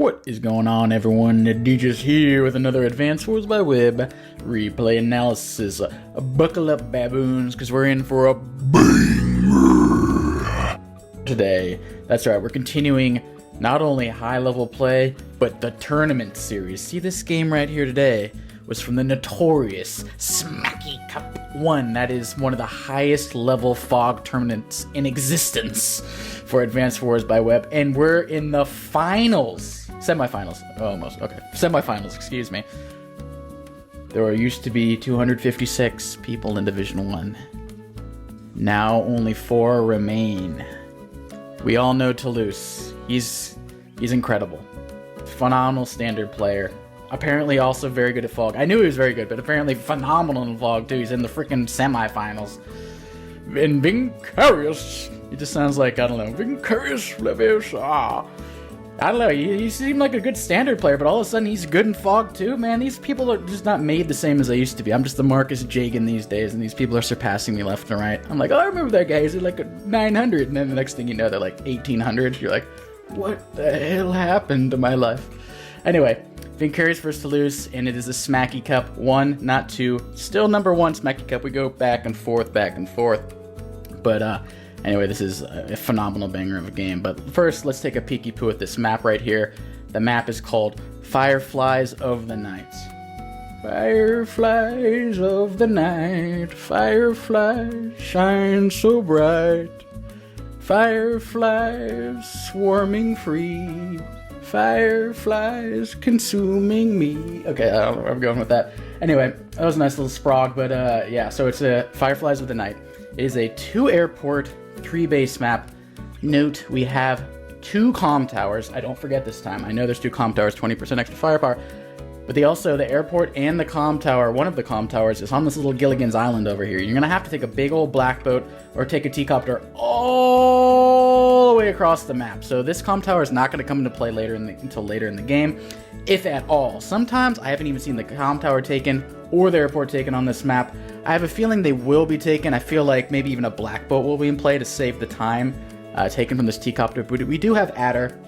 What is going on, everyone? DJ's here with another Advanced Wars by Web replay analysis. Buckle up, baboons, because we're in for a banger today. That's right, we're continuing not only high-level play, but the tournament series. See, this game right here today was from the notorious Smacky Cup 1. That is one of the highest level fog tournaments in existence for Advanced Wars by Web, and we're in the finals. Semifinals. Almost. Okay. Semifinals, excuse me. There used to be 256 people in Division 1. Now only 4 remain. We all know Talose. He's incredible. Phenomenal standard player. Apparently also very good at Fog. I knew he was very good, but apparently phenomenal in Fog too. He's in the freaking semifinals. And Vincarius, he just sounds like, I don't know, Vincarius Leviosa. I don't know, he seemed like a good standard player, but all of a sudden he's good in Fog too, man. These people are just not made the same as they used to be. I'm just the Marcus Jagan these days, and these people are surpassing me left and right. I'm like, oh, I remember that guy, he's at like a 900, and then the next thing you know, they're like 1800. You're like, what the hell happened to my life? Anyway, Vincarius versus Talose, and it is a Smacky Cup 1, not 2. Still number 1 Smacky Cup. We go back and forth. But anyway, this is a phenomenal banger of a game. But first, let's take a peeky poo at this map right here. The map is called Fireflies of the Night. Fireflies of the night, fireflies shine so bright. Fireflies swarming free. Fireflies consuming me. Okay, I don't know where I'm going with that. Anyway, that was a nice little sprog, but yeah, so it's a Fireflies of the Night. It is a 2-airport, 3-base map. Note, we have 2 comm towers. I don't forget this time. I know there's 2 comm towers, 20% extra firepower. But they also, the airport and the comm tower, one of the comm towers is on this little Gilligan's Island over here. You're going to have to take a big old black boat or take a T-copter all the way across the map. So this comm tower is not going to come into play until later in the game, if at all. Sometimes I haven't even seen the comm tower taken or the airport taken on this map. I have a feeling they will be taken. I feel like maybe even a black boat will be in play to save the time taken from this T-copter. But we do have Adder.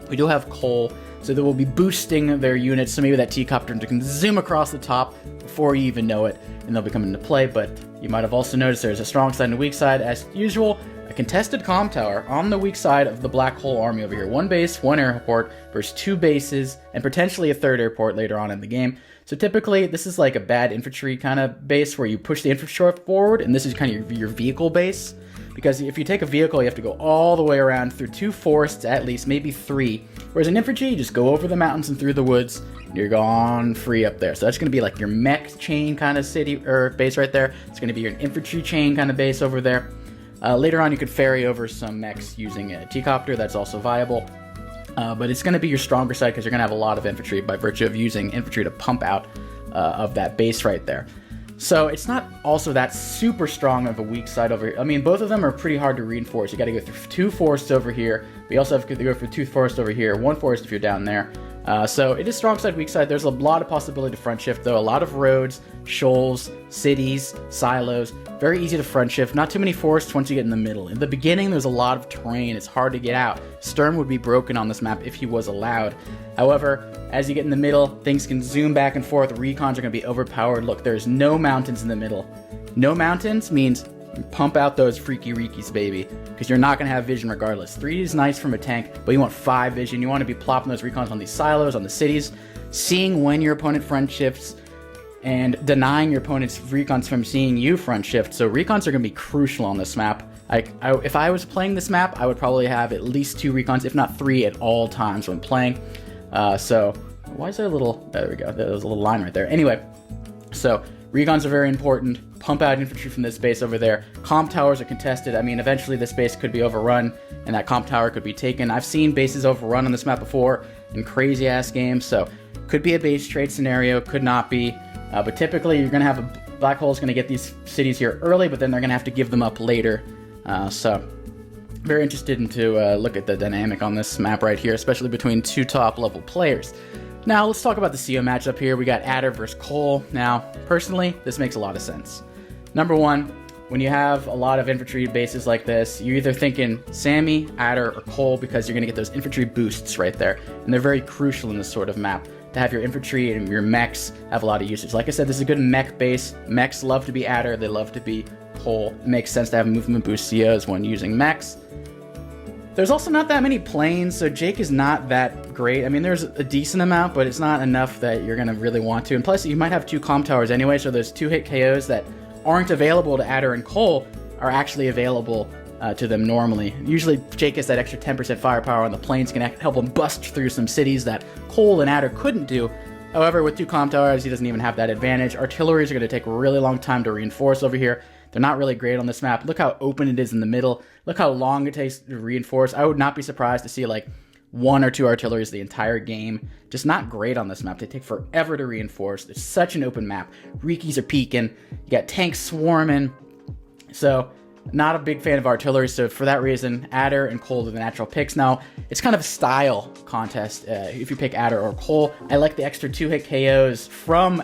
We do have Cole. So they will be boosting their units, so maybe that T-copter can zoom across the top before you even know it, and they'll be coming into play. But you might have also noticed there's a strong side and a weak side. As usual, a contested comm tower on the weak side of the Black Hole Army over here. 1 base, 1 airport versus 2 bases, and potentially a 3rd airport later on in the game. So typically, this is like a bad infantry kind of base where you push the infantry forward, and this is kind of your vehicle base. Because if you take a vehicle, you have to go all the way around through 2 forests at least, maybe 3. Whereas in infantry, you just go over the mountains and through the woods, and you're gone free up there. So that's going to be like your mech chain kind of city or base right there. It's going to be your infantry chain kind of base over there. Later on, you could ferry over some mechs using a T-copter. That's also viable. But it's going to be your stronger side because you're going to have a lot of infantry by virtue of using infantry to pump out of that base right there. So it's not also that super strong of a weak side over here. I mean, both of them are pretty hard to reinforce. You got to go through 2 forests over here. We also have to go through 2 forests over here, 1 forest if you're down there. So it is strong side, weak side. There's a lot of possibility to front shift, though. A lot of roads, shoals, cities, silos. Very easy to front shift. Not too many forests once you get in the middle. In the beginning, there's a lot of terrain. It's hard to get out. Sturm would be broken on this map if he was allowed. However, as you get in the middle, things can zoom back and forth. Recons are going to be overpowered. Look, there's no mountains in the middle. No mountains means pump out those freaky reekies, baby, because you're not going to have vision regardless. 3 is nice from a tank, but you want 5 vision. You want to be plopping those recons on these silos, on the cities, seeing when your opponent front shifts, and denying your opponent's recons from seeing you front shift. So recons are going to be crucial on this map. If I was playing this map, I would probably have at least 2 recons, if not 3 at all times when playing. So why is there a little, there we go, there's a little line right there. Anyway, so recons are very important. Pump out infantry from this base over there. Comm towers are contested. I mean, eventually this base could be overrun and that comm tower could be taken. I've seen bases overrun on this map before in crazy ass games, so could be a base trade scenario, could not be. But typically you're going to have a black hole's going to get these cities here early, but then they're going to have to give them up later. So very interested to look at the dynamic on this map right here, especially between 2 top level players. Now let's talk about the CO matchup here. We got Adder versus Cole. Now personally, this makes a lot of sense. Number 1, when you have a lot of infantry bases like this, you're either thinking Sammy, Adder, or Cole, because you're going to get those infantry boosts right there. And they're very crucial in this sort of map, to have your infantry and your mechs have a lot of usage. Like I said, this is a good mech base. Mechs love to be Adder, they love to be Cole. It makes sense to have movement boost COs when using mechs. There's also not that many planes, so Jake is not that great. I mean, there's a decent amount, but it's not enough that you're going to really want to. And plus, you might have 2 comm towers anyway, so those 2-hit KOs that aren't available to Adder and Cole are actually available to them normally. Usually, Jake gets that extra 10% firepower on the planes, can help him bust through some cities that Cole and Adder couldn't do. However, with 2 comm towers, he doesn't even have that advantage. Artilleries are going to take a really long time to reinforce over here. They're not really great on this map. Look how open it is in the middle. Look how long it takes to reinforce. I would not be surprised to see like 1 or 2 artilleries the entire game. Just not great on this map. They take forever to reinforce. It's such an open map. Rikis are peeking. You got tanks swarming. So, not a big fan of artillery. So, for that reason, Adder and Cole are the natural picks. Now, it's kind of a style contest if you pick Adder or Cole. I like the extra 2-hit KOs from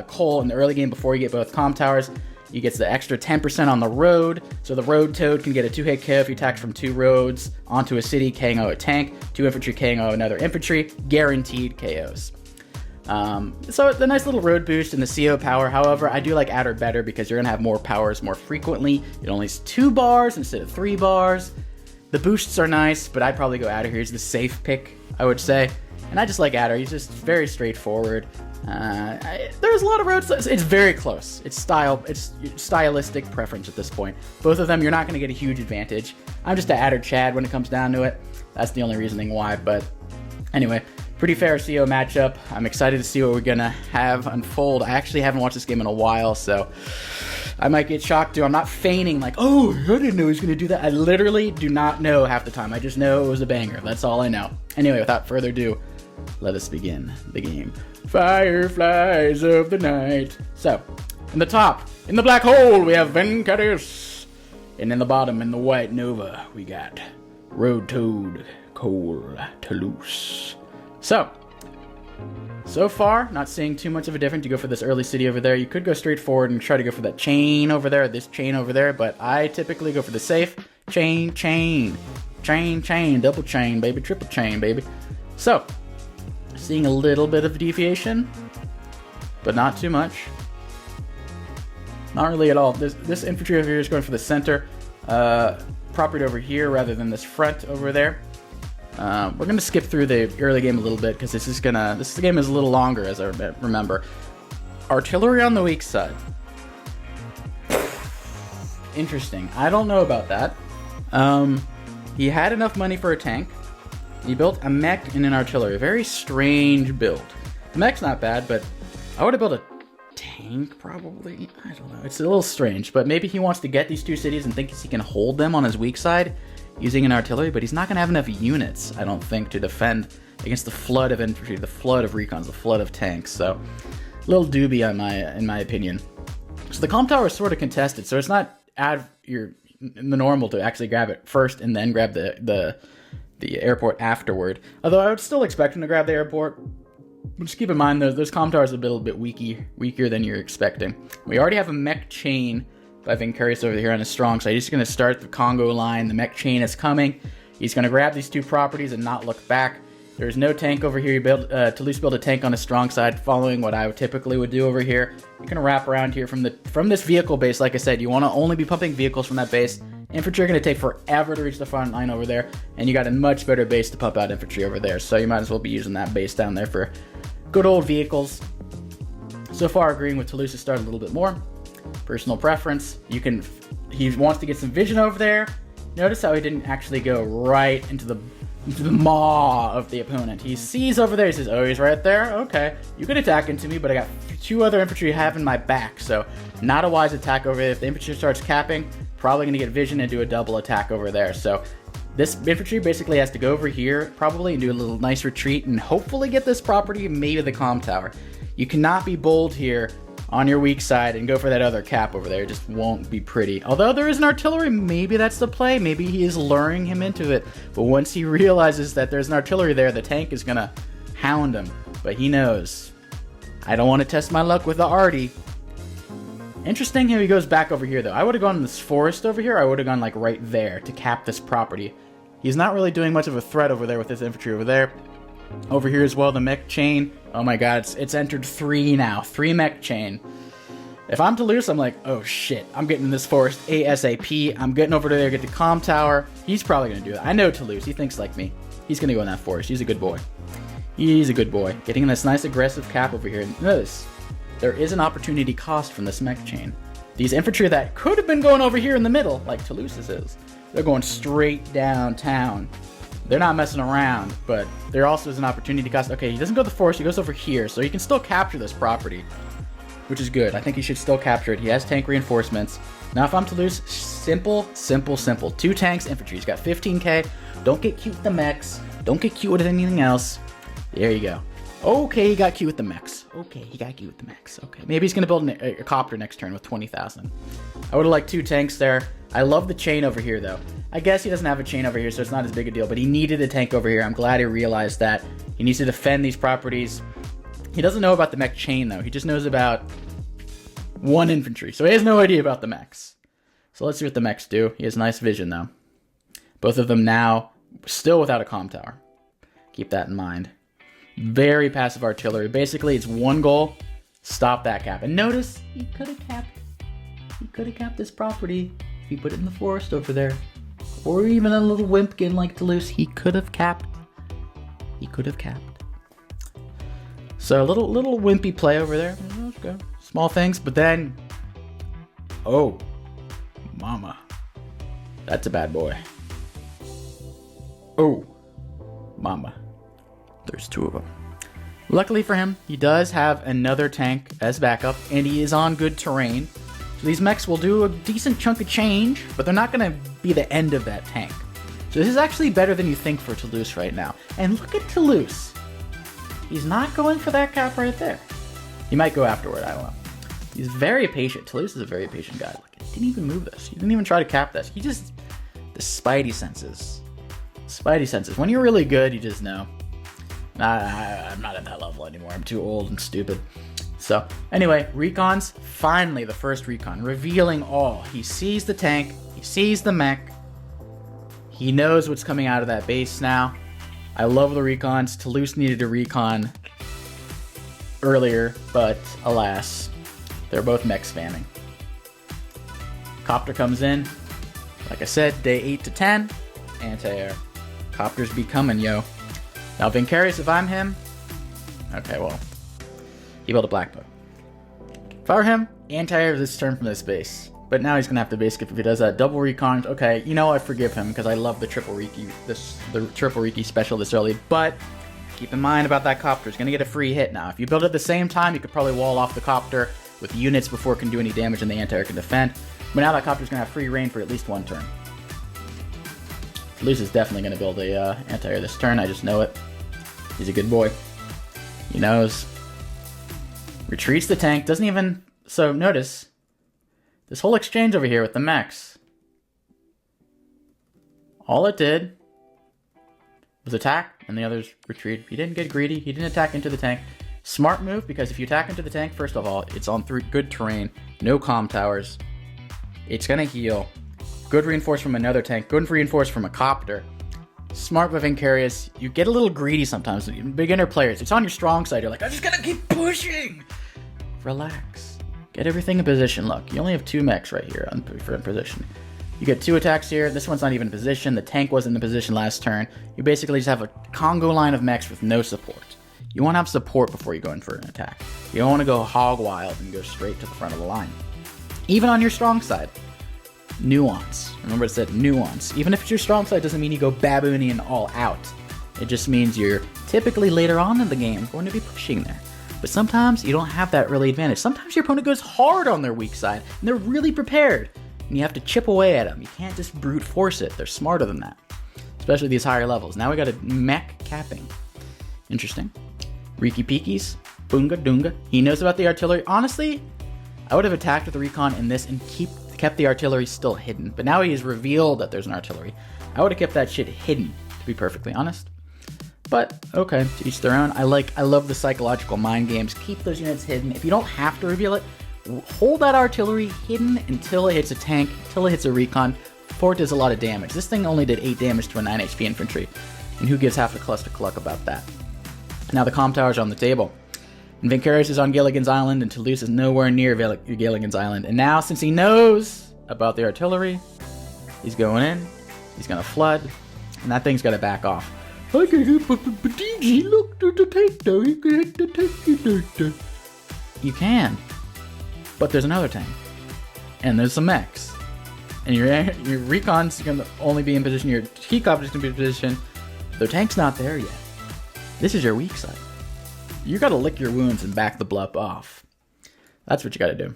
Cole in the early game before you get both comm towers. You get the extra 10% on the road, so the road toad can get a 2-hit KO if he attacks from 2 roads onto a city, KO a tank, 2 infantry KO another infantry, guaranteed KOs. So the nice little road boost and the CO power. However, I do like Adder better because you're going to have more powers more frequently. It only has 2 bars instead of 3 bars. The boosts are nice, but I'd probably go Adder here. He's the safe pick, I would say. And I just like Adder. He's just very straightforward. There's a lot of roads. It's very close. It's stylistic preference at this point. Both of them, you're not going to get a huge advantage. I'm just an Adder Chad when it comes down to it. That's the only reasoning why. But anyway, pretty fair CO matchup. I'm excited to see what we're going to have unfold. I actually haven't watched this game in a while, so I might get shocked too. I'm not feigning like, oh, I didn't know he was going to do that. I literally do not know half the time. I just know it was a banger. That's all I know. Anyway, without further ado, let us begin the game. Fireflies of the night. So, in the top, in the black hole, we have Vincarius. And in the bottom, in the white Nova, we got Road Toad, Cole, Talose. So far, not seeing too much of a difference. You go for this early city over there. You could go straight forward and try to go for that chain over there, this chain over there, but I typically go for the safe chain, double chain, baby, triple chain, baby. So, seeing a little bit of deviation, but not too much. Not really at all. This infantry over here is going for the center property over here rather than this front over there. We're going to skip through the early game a little bit because this game is a little longer, as I remember. Artillery on the weak side. Interesting. I don't know about that. He had enough money for a tank. He built a mech and an artillery. Very strange build. The mech's not bad, but I would have built a tank, probably. I don't know. It's a little strange, but maybe he wants to get these 2 cities and thinks he can hold them on his weak side using an artillery, but he's not going to have enough units, I don't think, to defend against the flood of infantry, the flood of recons, the flood of tanks. So, a little doobie in my opinion. So the comm tower is sort of contested, so it's not the normal to actually grab it first and then grab the airport afterward. Although I would still expect him to grab the airport. But just keep in mind, those comm towers are a little bit weaker than you're expecting. We already have a mech chain by Vincarius over here on his strong side. He's going to start the Congo line. The mech chain is coming. He's going to grab these 2 properties and not look back. There's no tank over here. Talose built a tank on his strong side, following what I typically would do over here. You're going to wrap around here from this vehicle base. Like I said, you want to only be pumping vehicles from that base. Infantry are going to take forever to reach the front line over there, and you got a much better base to pump out infantry over there, so you might as well be using that base down there for good old vehicles. So far, agreeing with Talose to start a little bit more. Personal preference. He wants to get some vision over there. Notice how he didn't actually go right into the maw of the opponent. He sees over there, he says, oh, he's right there? Okay. You could attack into me, but I got 2 other infantry having my back, so not a wise attack over there. If the infantry starts capping, probably going to get vision and do a double attack over there. So this infantry basically has to go over here, probably, and do a little nice retreat, and hopefully get this property, maybe the comm tower. You cannot be bold here on your weak side and go for that other cap over there. It just won't be pretty. Although there is an artillery, maybe that's the play. Maybe he is luring him into it. But once he realizes that there's an artillery there, the tank is going to hound him. But he knows, I don't want to test my luck with the arty. Interesting how he goes back over here, though. I would have gone in this forest over here. I would have gone, like, right there to cap this property. He's not really doing much of a threat over there with his infantry over there. Over here as well, the mech chain. Oh my god, it's entered 3 now. 3 mech chain. If I'm Talose, I'm like, oh shit, I'm getting in this forest ASAP. I'm getting over there, get the comm tower. He's probably going to do that. I know Talose. He thinks like me. He's going to go in that forest. He's a good boy. He's a good boy. Getting this nice aggressive cap over here. Notice, there is an opportunity cost from this mech chain. These infantry that could have been going over here in the middle, like Talose's is, they're going straight downtown. They're not messing around, but there also is an opportunity cost. Okay, he doesn't go to the forest, he goes over here, so he can still capture this property, which is good. I think he should still capture it. He has tank reinforcements. Now, if I'm Talose, simple, simple, simple. 2 tanks, infantry. He's got 15k. Don't get cute with the mechs. Don't get cute with anything else. There you go. Okay, he got cute with the mechs. Okay, he got cute with the mechs. Okay, maybe he's going to build a copter next turn with 20,000. I would have liked 2 tanks there. I love the chain over here, though. I guess he doesn't have a chain over here, so it's not as big a deal, but he needed a tank over here. I'm glad he realized that. He needs to defend these properties. He doesn't know about the mech chain, though. He just knows about 1 infantry, so he has no idea about the mechs. So let's see what the mechs do. He has nice vision, though. Both of them now still without a comm tower. Keep that in mind. Very passive artillery. Basically, it's 1 goal. Stop that cap. And notice, he could have capped this property if he put it in the forest over there. Or even a little wimpkin like Talose. He could have capped. He could have capped. So a little wimpy play over there. Let's go. Small things, but then... Oh. Mama. That's a bad boy. Oh. Mama. There's 2 of them. Luckily for him, he does have another tank as backup, and he is on good terrain. So these mechs will do a decent chunk of change, but they're not going to be the end of that tank. So this is actually better than you think for Talose right now. And look at Talose. He's not going for that cap right there. He might go afterward, I don't know. He's very patient. Talose is a very patient guy. Look, he didn't even move this. He didn't even try to cap this. He just... The spidey senses. Spidey senses. When you're really good, you just know. I'm not at that level anymore. I'm too old and stupid. So, anyway, recons. Finally, the first recon. Revealing all. He sees the tank. He sees the mech. He knows what's coming out of that base now. I love the recons. Talose needed a recon earlier, but alas, they're both mech spamming. Copter comes in. Like I said, day 8 to 10. Anti-air. Copters be coming, yo. Now, Vincarius, if I'm him... Okay, well... He built a black bow. If I were him, anti-air this turn from this base. But now he's going to have to base skip if he does that. Double recon. Okay, you know I forgive him because I love the triple Riki, the triple Riki special this early. But keep in mind about that copter. He's going to get a free hit now. If you build it at the same time, you could probably wall off the copter with units before it can do any damage and the anti-air can defend. But now that copter's going to have free reign for at least 1 turn. Talose is definitely going to build a anti-air this turn. I just know it. He's a good boy. He knows. Retreats the tank. Doesn't even... So, notice. This whole exchange over here with the mechs. All it did was attack, and the others retreat. He didn't get greedy. He didn't attack into the tank. Smart move, because if you attack into the tank, first of all, it's on good terrain. No comm towers. It's going to heal. Good reinforce from another tank. Good reinforce from a copter. Smart with Vincarius. You get a little greedy sometimes. Beginner players, it's on your strong side. You're like, I'm just going to keep pushing. Relax. Get everything in position. Look, you only have 2 mechs right here in position. You get 2 attacks here. This one's not even in position. The tank wasn't in position last turn. You basically just have a Congo line of mechs with no support. You want to have support before you go in for an attack. You don't want to go hog wild and go straight to the front of the line. Even on your strong side. Nuance. Remember it said nuance. Even if it's your strong side, doesn't mean you go baboonian all out. It just means you're typically later on in the game going to be pushing there. But sometimes you don't have that really advantage. Sometimes your opponent goes hard on their weak side and they're really prepared. And you have to chip away at them. You can't just brute force it. They're smarter than that. Especially these higher levels. Now we got a mech capping. Interesting. Riki Pikis. Boonga Doonga. He knows about the artillery. Honestly, I would have attacked with the recon in this and kept the artillery still hidden. But now he has revealed that there's an artillery. I would have kept that shit hidden, to be perfectly honest. But, okay, to each their own. I love the psychological mind games. Keep those units hidden. If you don't have to reveal it, hold that artillery hidden until it hits a tank, until it hits a recon, before it does a lot of damage. This thing only did 8 damage to a 9 HP infantry, and who gives half a cluster cluck about that? Now the comm towers are on the table. And Vincarius is on Gilligan's Island, and Talose is nowhere near Gilligan's Island. And now, since he knows about the artillery, he's going in, he's going to flood, and that thing's got to back off. I can hit DG, look, there's a tank there, you can hit the tank. You can, but there's another tank, and there's some mechs, and your recon's going to only be in position, your helicopter's going to be in position, the tank's not there yet. This is your weak side. You got to lick your wounds and back the bluff off. That's what you got to do.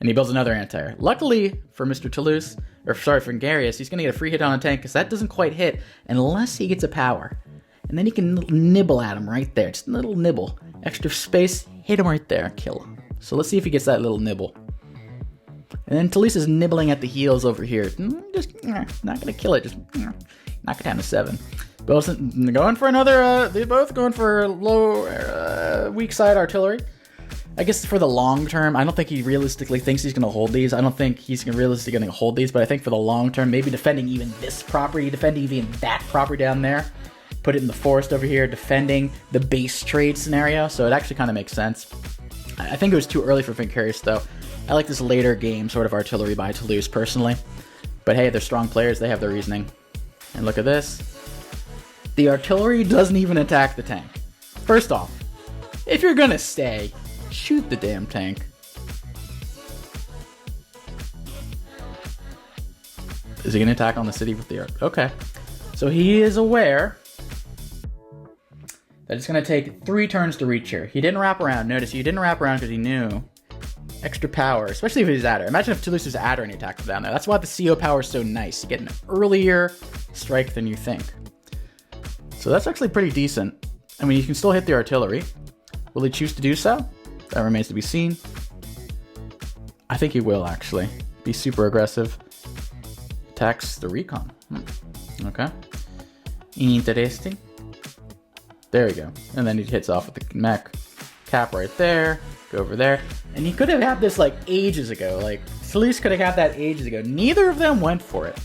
And he builds another anti-air. Luckily for Mr. Talose, or sorry, for Vincarius, he's going to get a free hit on a tank because that doesn't quite hit unless he gets a power. And then he can nibble at him right there. Just a little nibble. Extra space, hit him right there, kill him. So let's see if he gets that little nibble. And then Talose is nibbling at the heels over here. Just not going to kill it, just knock it down to 7. Both going for another, they're both going for low, weak side artillery. I guess for the long term, I don't think he realistically thinks he's going to hold these. I don't think he's realistically going to hold these, but I think for the long term, maybe defending even this property, defending even that property down there, put it in the forest over here, defending the base trade scenario, so it actually kind of makes sense. I think it was too early for Vincarius, though. I like this later game sort of artillery by Talose, personally. But hey, they're strong players, they have their reasoning. And look at this. The artillery doesn't even attack the tank. First off, if you're going to stay, shoot the damn tank. Is he going to attack on the city with the arc? Okay. So he is aware that it's going to take 3 turns to reach here. He didn't wrap around. Notice he didn't wrap around because he knew extra power, especially if he's adder. Imagine if Talose is adder and he attacked him down there. That's why the CO power is so nice. You get an earlier strike than you think. So that's actually pretty decent. I mean, you can still hit the artillery. Will he choose to do so? That remains to be seen. I think he will, actually. Be super aggressive. Attacks the recon. Okay. Interesting. There we go. And then he hits off with the mech. Cap right there. Go over there. And he could have had this, like, ages ago. Like, Talose could have had that ages ago. Neither of them went for it.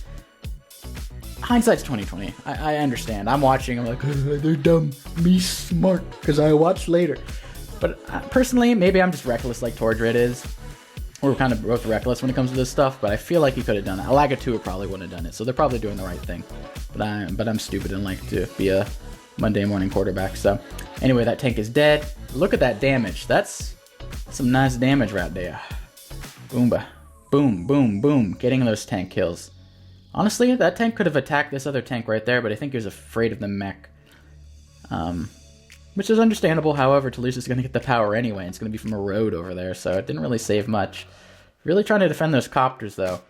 Hindsight's 20/20. I understand. I'm watching. I'm like, they're dumb. Me smart. Because I watch later. But personally, maybe I'm just reckless like Tordred is. We're kind of both reckless when it comes to this stuff, but I feel like he could have done it. Alaga2 probably wouldn't have done it, so they're probably doing the right thing. But I'm stupid and like to be a Monday morning quarterback. So anyway, that tank is dead. Look at that damage. That's some nice damage right there. Boomba. Boom, boom, boom. Getting those tank kills. Honestly, that tank could have attacked this other tank right there, but I think he was afraid of the mech. Which is understandable. However, Talose is going to get the power anyway. It's going to be from a road over there, so it didn't really save much. Really trying to defend those copters, though.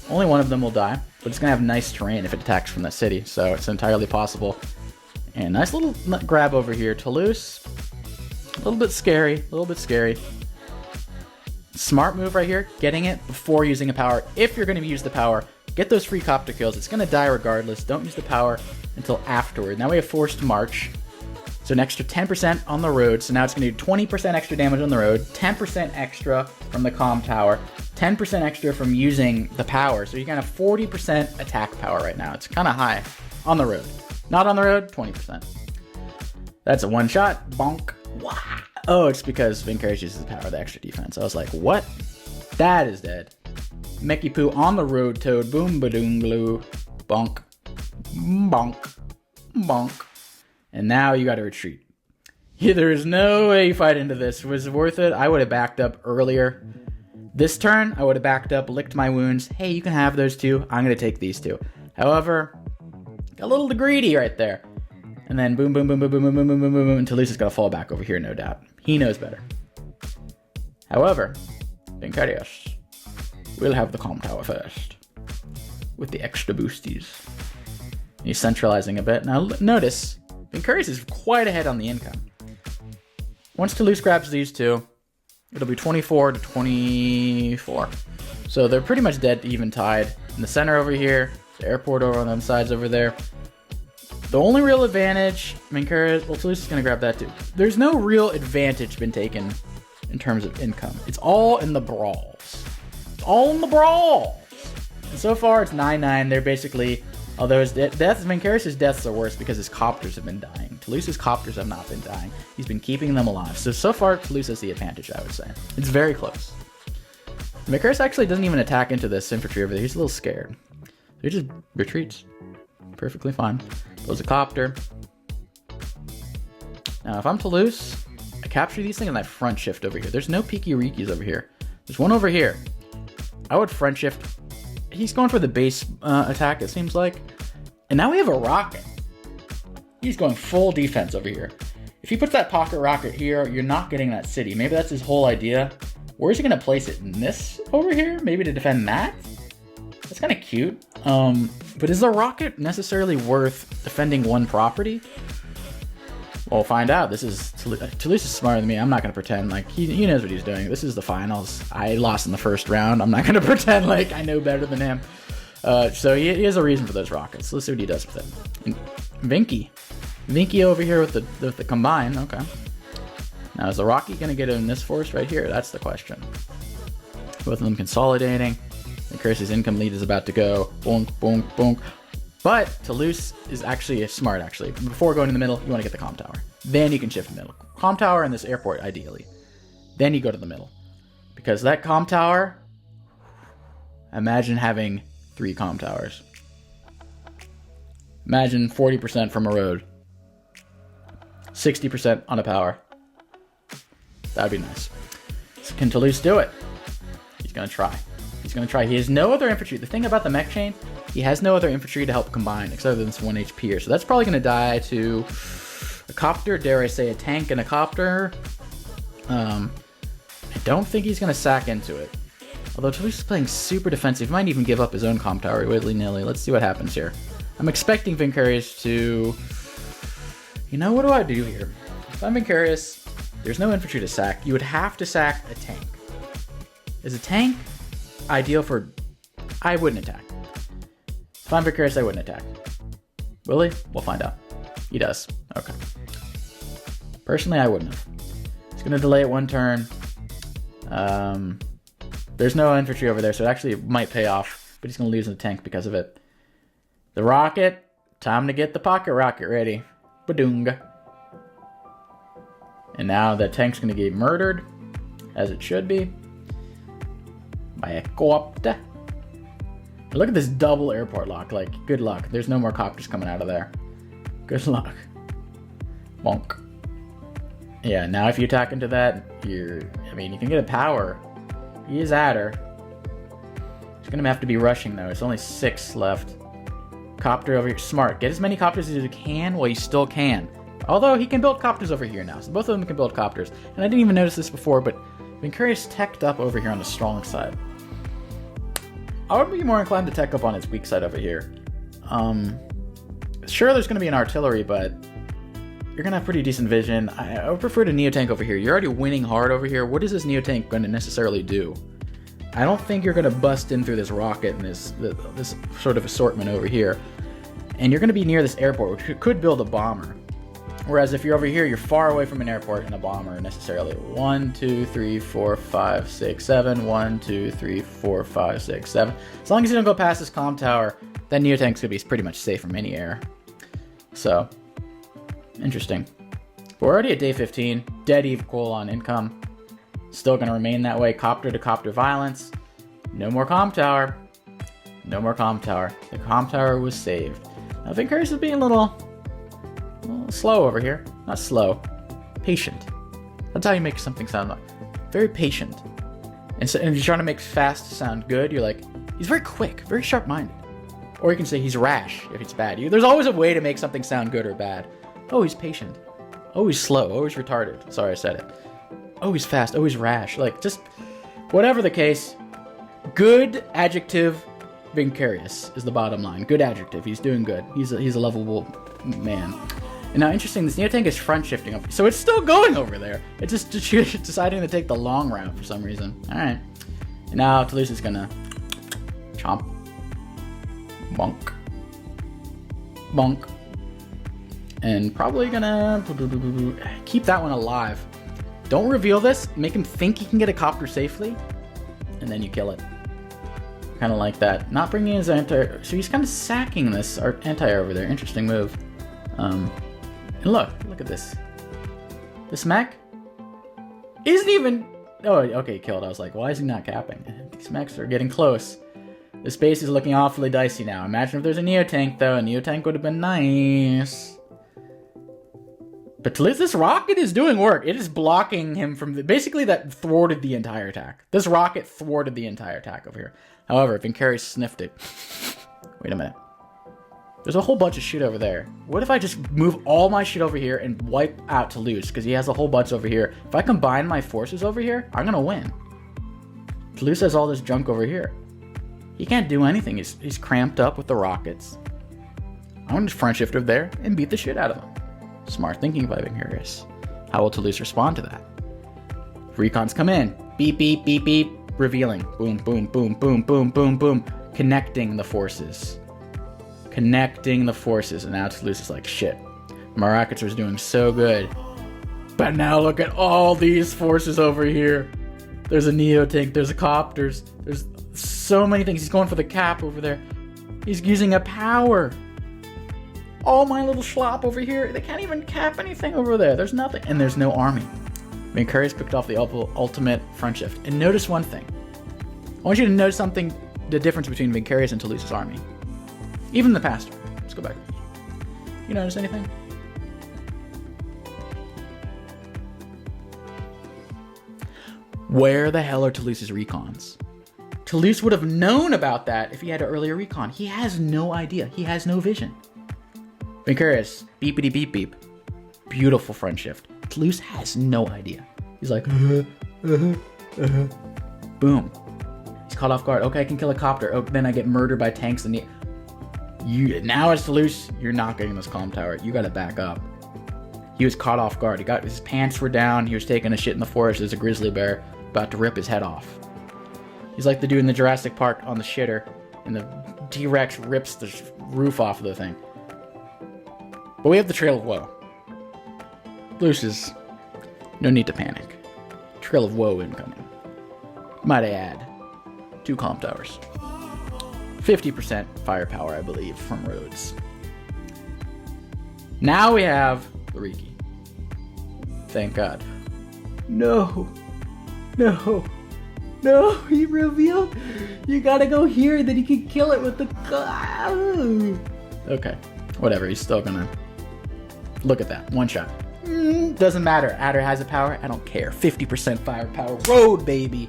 Only one of them will die, but it's going to have nice terrain if it attacks from the city, so it's entirely possible. And nice little grab over here. Talose, a little bit scary, a little bit scary. Smart move right here, getting it before using a power. If you're going to use the power, get those free copter kills. It's going to die regardless. Don't use the power until afterward. Now we have forced march. So an extra 10% on the road. So now it's going to do 20% extra damage on the road, 10% extra from the comm tower, 10% extra from using the power. So you can have 40% attack power right now. It's kind of high on the road. Not on the road, 20%. That's a one shot. Bonk. Wow. Oh, it's because Vincarius uses the power of the extra defense. I was like, what? That is dead. Meki Poo on the road, Toad. Boom, ba-doom, glue. Bonk. Bonk. Bonk. And now you got to retreat. Yeah, there is no way you fight into this. Was it worth it? I would have backed up earlier. This turn, I would have backed up, licked my wounds. Hey, you can have those two. I'm going to take these two. However, got a little greedy right there. And then boom, boom, boom, boom, boom, boom, boom, boom, boom, boom, and Talose is going to fall back over here, no doubt. He knows better. However, Vincarius will have the comm tower first. With the extra boosties. He's centralizing a bit. Now, notice, Vincarius is quite ahead on the income. Once Talose grabs these two, it'll be 24 to 24. So they're pretty much dead, even tied. In the center over here, the airport over on the sides over there. The only real advantage, Vincarius, well, Talose is going to grab that too. There's no real advantage been taken in terms of income. It's all in the brawls. It's all in the brawls. And so far, it's 9-9. They're basically, although his deaths, Vincarius' deaths are worse because his copters have been dying. Talose's copters have not been dying. He's been keeping them alive. So far, Talose has the advantage, I would say. It's very close. Vincarius actually doesn't even attack into this infantry over there. He's a little scared. He just retreats. Perfectly fine. Blows a copter. Now, if I'm Talose, I capture these things and I front shift over here. There's no Peaky Rikis over here. There's one over here. I would front shift. He's going for the base attack, it seems like. And now we have a rocket. He's going full defense over here. If he puts that pocket rocket here, you're not getting that city. Maybe that's his whole idea. Where is he going to place it? In this over here? Maybe to defend that? That's kind of cute. But is the rocket necessarily worth defending one property? We'll find out. This is Talose is smarter than me. I'm not going to pretend like he knows what he's doing. This is the finals. I lost in the first round. I'm not going to pretend like I know better than him. So he has a reason for those rockets. Let's see what he does with it. And Vinky over here with the combine. Okay. Now is the rocket going to get in this force right here? That's the question. Both of them consolidating. Vincarius' income lead is about to go. Bonk, bonk, bonk. But Talose is actually smart, actually. Before going to the middle, you want to get the comm tower. Then you can shift the middle. Comm tower and this airport, ideally. Then you go to the middle. Because that comm tower, imagine having 3 comm towers. Imagine 40% from a road. 60% on a power. That'd be nice. So can Talose do it? He's going to try. He's going to try. He has no other infantry. The thing about the mech chain, he has no other infantry to help combine, except for this 1 HP here. So that's probably going to die to a copter, dare I say a tank and a copter. I don't think he's going to sack into it. Although Talose is playing super defensive. He might even give up his own comm tower willy-nilly. Let's see what happens here. I'm expecting Vincarius to... You know, what do I do here? If I'm Vincarius, there's no infantry to sack. You would have to sack a tank. Is a tank ideal for... I wouldn't attack. If I'm Vincarius, I wouldn't attack. Will he? We'll find out. He does. Okay. Personally, I wouldn't have. He's going to delay it 1 turn. There's no infantry over there, so it actually might pay off, but he's going to lose in the tank because of it. The rocket. Time to get the pocket rocket ready. Badoong. And now the tank's going to get murdered, as it should be, by a copter. Look at this double airport lock. Like, good luck. There's no more copters coming out of there. Good luck. Bonk. Yeah, now if you attack into that, you can get a power. He is at her. He's going to have to be rushing, though. It's only 6 left. Copter over here. Smart. Get as many copters as you can while you still can. Although he can build copters over here now. So both of them can build copters. And I didn't even notice this before, but Vincarius teched up over here on the strong side. I would be more inclined to tech up on its weak side over here. Sure, there's going to be an artillery, but you're going to have pretty decent vision. I would prefer to Neotank over here. You're already winning hard over here. What is this Neotank going to necessarily do? I don't think you're going to bust in through this rocket and this sort of assortment over here. And you're going to be near this airport, which could build a bomber. Whereas if you're over here, you're far away from an airport and a bomber necessarily. 1, 2, 3, 4, 5, 6, 7. 1, 2, 3, 4, 5, 6, 7. As long as you don't go past this comm tower, that Neotank's going to be pretty much safe from any air. So, interesting. But we're already at day 15. Dead equal on income. Still going to remain that way. Copter to copter violence. No more comm tower. No more comm tower. The comm tower was saved. Now, Vincarius is being a little slow over here. Not slow. Patient. That's how you make something sound like. Very patient. And so, if you're trying to make fast sound good, you're like, he's very quick, very sharp-minded. Or you can say he's rash if it's bad. There's always a way to make something sound good or bad. Oh, he's patient. Oh, he's slow. Oh, he's retarded. Sorry, I said it. Oh, he's fast. Oh, he's rash. Like, just whatever the case, good adjective Vincarius is the bottom line. Good adjective. He's doing good. He's a lovable man. And now, interesting, this Neotank is front shifting over. So it's still going over there. It's just deciding to take the long route for some reason. All right. And now Talose is going to chomp. Bonk. Bonk. And probably going to keep that one alive. Don't reveal this. Make him think he can get a copter safely, and then you kill it. Kind of like that. Not bringing his anti-air. So he's kind of sacking this anti-air over there. Interesting move. And look at this. This mech isn't even... Oh, okay, killed. I was like, why is he not capping? These mechs are getting close. The space is looking awfully dicey now. Imagine if there's a Neotank, though. A Neotank would have been nice. But Talose, this rocket is doing work. It is blocking him from... Basically, that thwarted the entire attack. This rocket thwarted the entire attack over here. However, Vincarius sniffed it. Wait a minute. There's a whole bunch of shit over there. What if I just move all my shit over here and wipe out Talose? Because he has a whole bunch over here. If I combine my forces over here, I'm going to win. Talose has all this junk over here. He can't do anything. He's cramped up with the rockets. I'm going to front shift over there and beat the shit out of him. Smart thinking by Vincarius. How will Talose respond to that? Recons come in. Beep, beep, beep, beep. Revealing. Boom, boom, boom, boom, boom, boom, boom. Connecting the forces. Connecting the forces. And now Talose is like, shit. My rockets are doing so good. But now look at all these forces over here. There's a Neotank. There's a copters. There's so many things. He's going for the cap over there. He's using a power. All my little schlop over here. They can't even cap anything over there. There's nothing. And there's no army. Vincarius picked off the ultimate front shift. And notice one thing. I want you to notice something, the difference between Vincarius and Talose's army. Even the past. Let's go back. You notice anything? Where the hell are Talose's recons? Talose would have known about that if he had an earlier recon. He has no idea. He has no vision. Vincarius, beepity beep beep. Beautiful front shift. Talose has no idea. He's like, boom. He's caught off guard. Okay, I can kill a copter. Oh, then I get murdered by tanks. And now as Talose, you're not getting this calm tower. You gotta back up. He was caught off guard. His pants were down. He was taking a shit in the forest. There's a grizzly bear about to rip his head off. He's like the dude in the Jurassic Park on the shitter, and the T-Rex rips the roof off of the thing. But we have the Trail of Woe. Talose is no need to panic. Trail of Woe incoming. Might I add, 2 calm towers. 50% firepower, I believe, from Rhodes. Now we have the Riki. Thank God. No, he revealed. You gotta go here, then he can kill it with the... Okay, whatever, he's still gonna... Look at that, one shot. Doesn't matter, Adder has a power, I don't care. 50% firepower, Road, baby.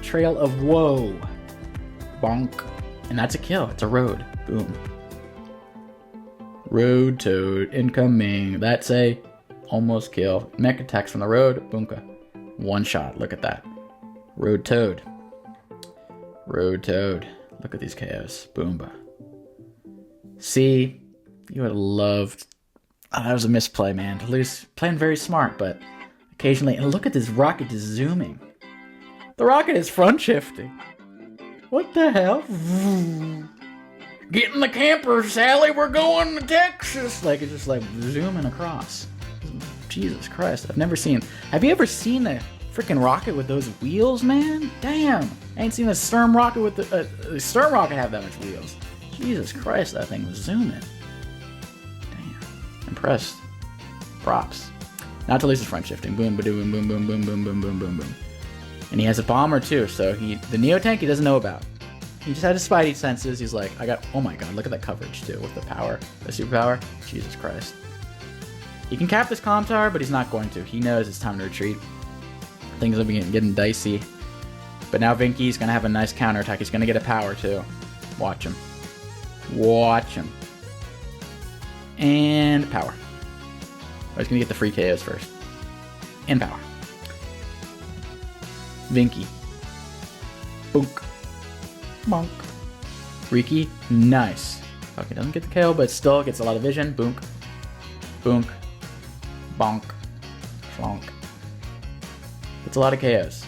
Trail of Woe. Bonk. And that's a kill, it's a Road, boom. Road Toad, incoming. That's a almost kill. Mech attacks from the road, boomka. One shot, look at that. Road Toad. Road Toad. Look at these KOs. Boomba. See, you would have loved... Oh, that was a misplay, man. Talose playing very smart, but occasionally... And look at this rocket just zooming. The rocket is front shifting. What the hell? Get in the camper, Sally. We're going to Texas. Like, it's just like zooming across. Jesus Christ. I've never seen... Have you ever seen a freaking rocket with those wheels, man? Damn. I ain't seen a Sturm rocket with the Sturm rocket have that much wheels. Jesus Christ, that thing was zooming. Damn. Impressed. Props. Now Talose is front shifting. Boom, ba-doom, boom, boom, boom, boom, boom, boom, boom, boom. And he has a bomber too, so the Neotank he doesn't know about. He just had his spidey senses. He's like, oh my god, look at that coverage too with the power, the superpower. Jesus Christ. He can cap this comm tower, but he's not going to. He knows it's time to retreat. Things will be getting dicey. But now Vinky's going to have a nice counterattack. He's going to get a power too. Watch him. Watch him. And power. Oh, he's going to get the free KOs first. And power. Vinky. Boonk. Bonk. Riki. Nice. Okay, doesn't get the KO, but still gets a lot of vision. Boonk. Boonk. Bonk. Flonk. It's a lot of KOs.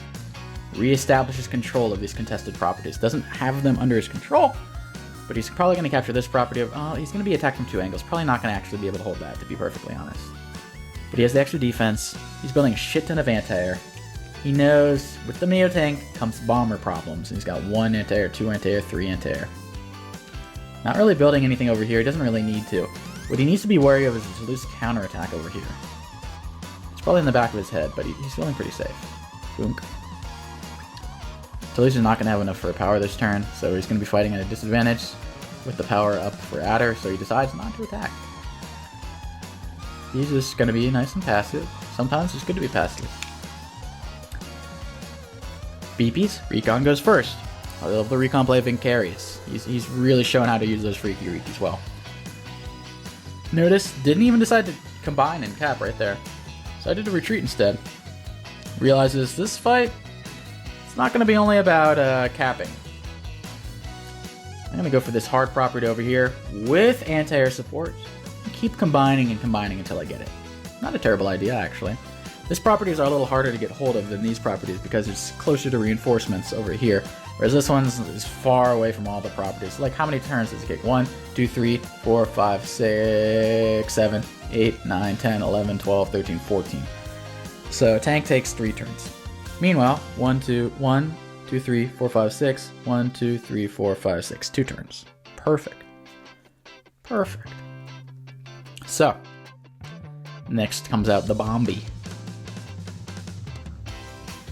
Reestablishes control of these contested properties. Doesn't have them under his control, but he's probably going to capture this property of... he's going to be attacked from 2 angles. Probably not going to actually be able to hold that, to be perfectly honest. But he has the extra defense. He's building a shit ton of anti-air. He knows with the Neo tank comes bomber problems. And he's got 1 anti-air, 2 anti-air, 3 anti-air. Not really building anything over here. He doesn't really need to. What he needs to be wary of is a Talose counterattack over here. It's probably in the back of his head, but he's feeling pretty safe. Boonk. Talose is not going to have enough for a power this turn, so he's going to be fighting at a disadvantage with the power up for adder, so he decides not to attack. He's just going to be nice and passive. Sometimes it's good to be passive. BP's, Recon goes first. I love the Recon play of Vincarius. He's really showing how to use those freaky Reeks well. Notice, didn't even decide to combine and cap right there. Decided to retreat instead. Realizes this fight, it's not going to be only about capping. I'm going to go for this hard property over here with anti-air support. Keep combining and combining until I get it. Not a terrible idea, actually. This properties are a little harder to get hold of than these properties because it's closer to reinforcements over here. Whereas this one is far away from all the properties. Like, how many turns does it take? 1, 2, 3, 4, 5, 6, 7, 8, 9, 10, 11, 12, 13, 14. So tank takes 3 turns. Meanwhile, 1, 2, 3, 4, 5, 6. 1, 2, 3, 4, 5, 6. 2 turns. Perfect. Perfect. So, next comes out the Bombi.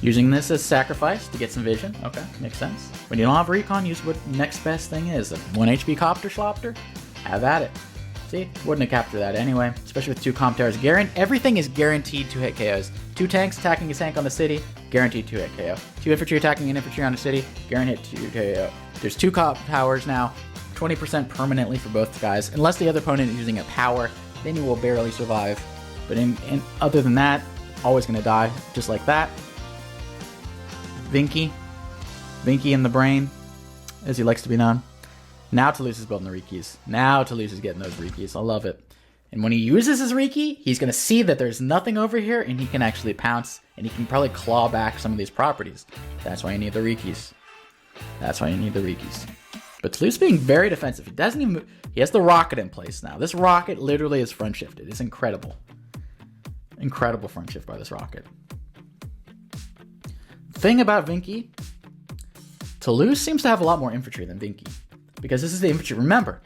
Using this as sacrifice to get some vision. Okay, makes sense. When you don't have recon, use what next best thing is. A 1 HP Copter Schlopter? Have at it. See? Wouldn't have captured that anyway. Especially with 2 Comp Towers. Everything is guaranteed to hit KOs. 2 tanks attacking a tank on the city, guaranteed to hit KO. 2 infantry attacking an infantry on the city, guaranteed to KO. There's 2 Comp Towers now. 20% permanently for both guys. Unless the other opponent is using a power, then you will barely survive. But other than that, always going to die. Just like that. Vinky in the brain, as he likes to be known. Now Talose is building the Rikis. Now Talose is getting those Rikis. I love it. And when he uses his Riki, he's going to see that there's nothing over here, and he can actually pounce, and he can probably claw back some of these properties. That's why you need the Rikis. That's why you need the Rikis. But Talose being very defensive. He has the rocket in place now. This rocket literally is front shifted. It's incredible. Incredible front shift by this rocket. Thing about Vinky, Talose seems to have a lot more infantry than Vinky. Because this is the infantry. Remember,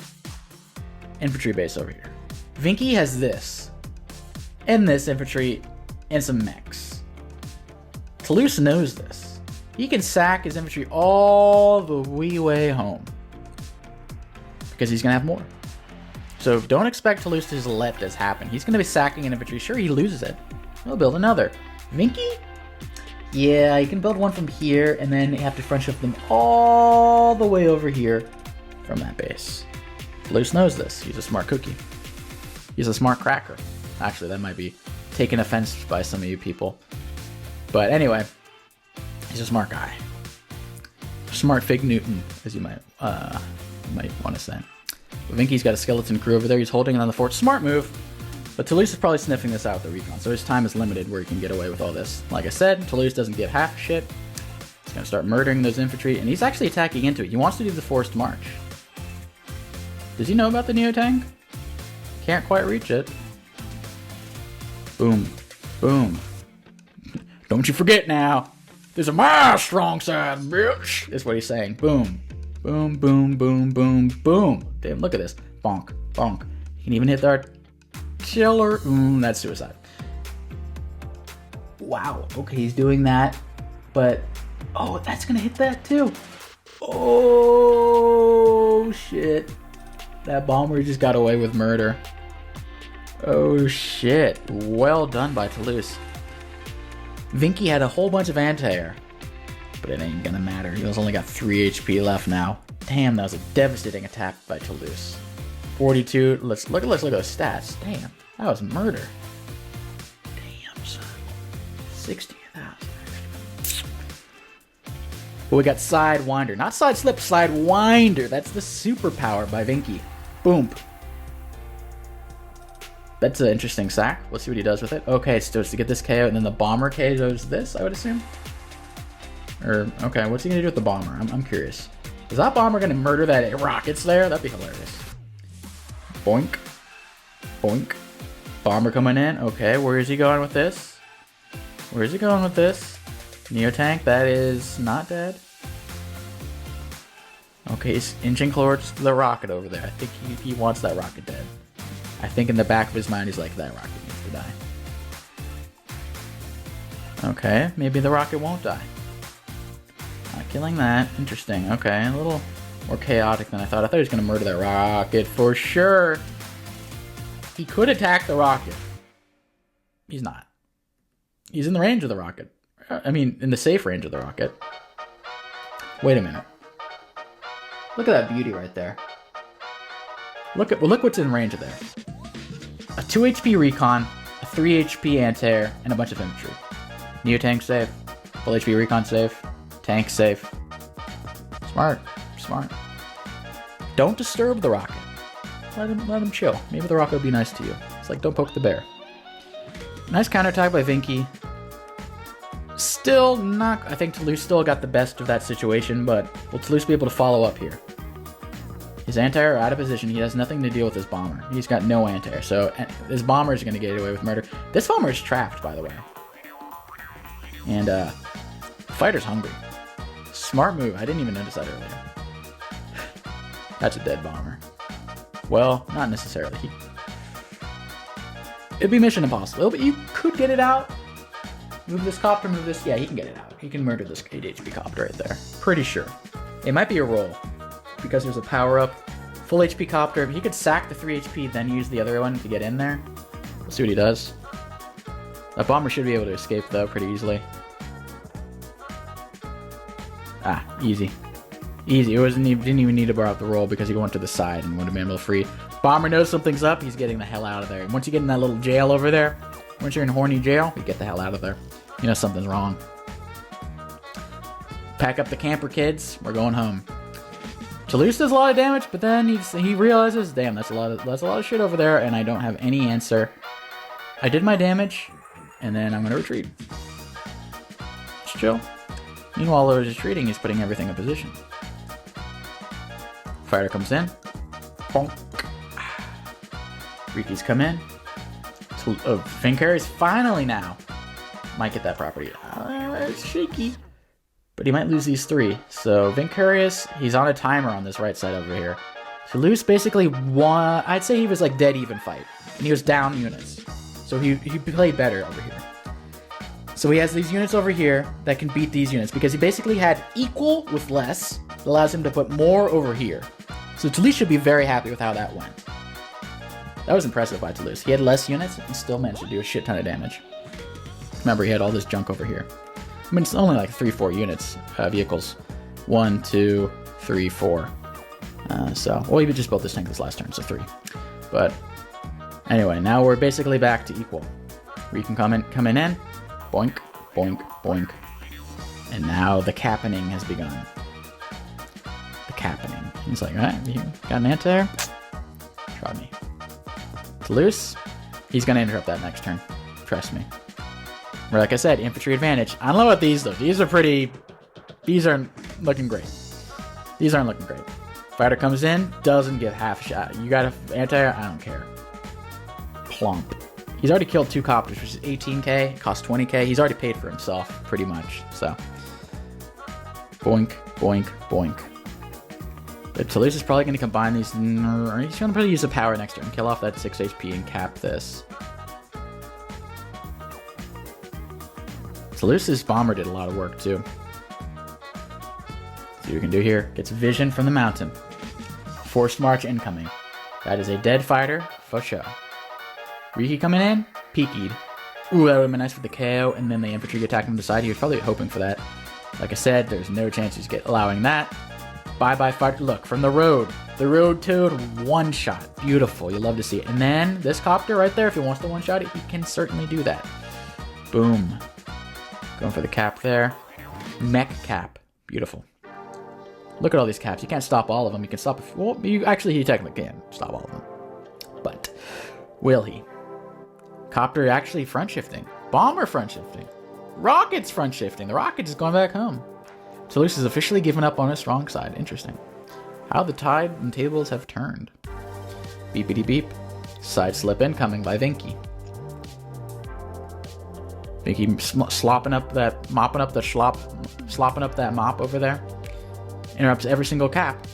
infantry base over here. Vinky has this. And this infantry. And some mechs. Talose knows this. He can sack his infantry all the wee way home. Because he's going to have more. So don't expect Talose to just let this happen. He's going to be sacking an infantry. Sure, he loses it. He'll build another. Vinky? Yeah, you can build one from here, and then you have to front shift them all the way over here from that base. Talose knows this. He's a smart cookie. He's a smart cracker. Actually, that might be taken offense by some of you people. But anyway, he's a smart guy. Smart Fig Newton, as you might want to say. Vinky's got a skeleton crew over there. He's holding it on the fort. Smart move. But Talose is probably sniffing this out with the recon, so his time is limited where he can get away with all this. Like I said, Talose doesn't give half shit. He's going to start murdering those infantry, and he's actually attacking into it. He wants to do the forced march. Does he know about the Neo tank? Can't quite reach it. Boom. Boom. Don't you forget now. There's a my strong side, bitch. Is what he's saying. Boom. Boom, boom, boom, boom, boom. Damn, look at this. Bonk, bonk. He can even hit the artillery. That's suicide. Wow. Okay, he's doing that. But, oh, that's going to hit that too. Oh, shit. That bomber just got away with murder. Oh, shit. Well done by Talose. Vinky had a whole bunch of anti-air. But it ain't gonna matter. He's only got 3 HP left now. Damn, that was a devastating attack by Talose. 42. Let's look at those stats. Damn, that was murder. Damn, son. 60,000. But we got Sidewinder. Not Side Slip, Sidewinder. That's the superpower by Vinky. Boom. That's an interesting sack. Let's see what he does with it. Okay, so it's to get this KO, and then the bomber KOs this, I would assume. Or, okay, what's he gonna do with the bomber? I'm curious. Is that bomber gonna murder that rockets there? That'd be hilarious. Boink. Boink. Bomber coming in. Okay, where is he going with this? Where is he going with this? Neotank, that is not dead. Okay, he's inching towards the rocket over there. I think he wants that rocket dead. I think in the back of his mind, he's like, that rocket needs to die. Okay, maybe the rocket won't die. Not killing that. Interesting. Okay, a little more chaotic than I thought. I thought he was going to murder that rocket for sure. He could attack the rocket. He's not. He's in the range of the rocket. I mean, in the safe range of the rocket. Wait a minute. Look at that beauty right there. Look what's in range of there. A 2 HP recon, a 3 HP anti-air, and a bunch of infantry. Neotank safe. Full HP recon safe. Tank safe. Smart. Smart. Don't disturb the rocket. Let him chill. Maybe the rocket will be nice to you. It's like, don't poke the bear. Nice counterattack by Vinky. Still not... I think Talose still got the best of that situation, but will Talose be able to follow up here? His anti-air out of position. He has nothing to deal with his bomber. He's got no anti-air, so his bomber is going to get away with murder. This bomber is trapped, by the way. And, fighter's hungry. Smart move. I didn't even notice that earlier. That's a dead bomber. Well, not necessarily. It'd be mission impossible, but you could get it out. Move this copter, move this. Yeah, he can get it out. He can murder this 8 HP copter right there. Pretty sure. It might be a roll, because there's a power-up. Full HP copter. He could sack the 3 HP, then use the other one to get in there. We'll see what he does. That bomber should be able to escape, though, pretty easily. Ah, easy. Easy. It didn't even need to bar up the roll because he went to the side and would have been able to free. Bomber knows something's up. He's getting the hell out of there. Once you get in that little jail over there, once you're in horny jail, you get the hell out of there. You know something's wrong. Pack up the camper, kids. We're going home. Talose does a lot of damage, but then he realizes, damn, that's a lot of shit over there, and I don't have any answer. I did my damage, and then I'm gonna retreat. Just chill. Meanwhile, while he's retreating, he's putting everything in position. Fighter comes in. Bonk. Riki's come in. Vincarius finally now might get that property. It's shaky. But he might lose these 3. So Vincarius, he's on a timer on this right side over here. Talose basically won. I'd say he was like dead even fight. And he was down units. So he played better over here. So he has these units over here that can beat these units because he basically had equal with less. It allows him to put more over here. So Talose should be very happy with how that went. That was impressive by Talose. He had less units and still managed to do a shit ton of damage. Remember, he had all this junk over here. I mean, it's only like 3-4 units, vehicles. 1, 2, 3, 4. Well, he just built this tank this last turn, so 3. But anyway, now we're basically back to equal. We can come in, boink, boink, boink. And now the cappening has begun. The cappening. He's like, alright, you got an anti-air? Try me. Talose, he's going to interrupt that next turn. Trust me. Or like I said, infantry advantage. I don't know about these, though. These aren't looking great. These aren't looking great. Fighter comes in, doesn't give half a shot. You got an anti-air? I don't care. Plump. He's already killed 2 copters, which is 18k, cost 20k. He's already paid for himself, pretty much. So, boink, boink, boink. But Talose is probably going to combine these. He's going to probably use the power next turn, kill off that 6 HP and cap this. Talose's bomber did a lot of work too. See what we can do here. Gets vision from the mountain. Forced march incoming. That is a dead fighter for sure. Riki coming in. Peekied. Ooh, that would have been nice for the KO, and then the infantry attack from the side. He was probably hoping for that. Like I said, there's no chance he's allowing that. Bye-bye fighter. Look, from the road. The road toad, 1 shot. Beautiful. You love to see it. And then this copter right there, if he wants to 1-shot it, he can certainly do that. Boom. Going for the cap there. Mech cap. Beautiful. Look at all these caps. You can't stop all of them. You can stop... Well, he technically can stop all of them. But will he? Copter actually front shifting. Bomber front shifting. Rockets front shifting. The rocket is going back home. Talose has officially given up on his strong side. Interesting. How the tide and tables have turned. Beepity beep. Side slip incoming by Vinky. Vinky mopping up that mop over there. Interrupts every single cap.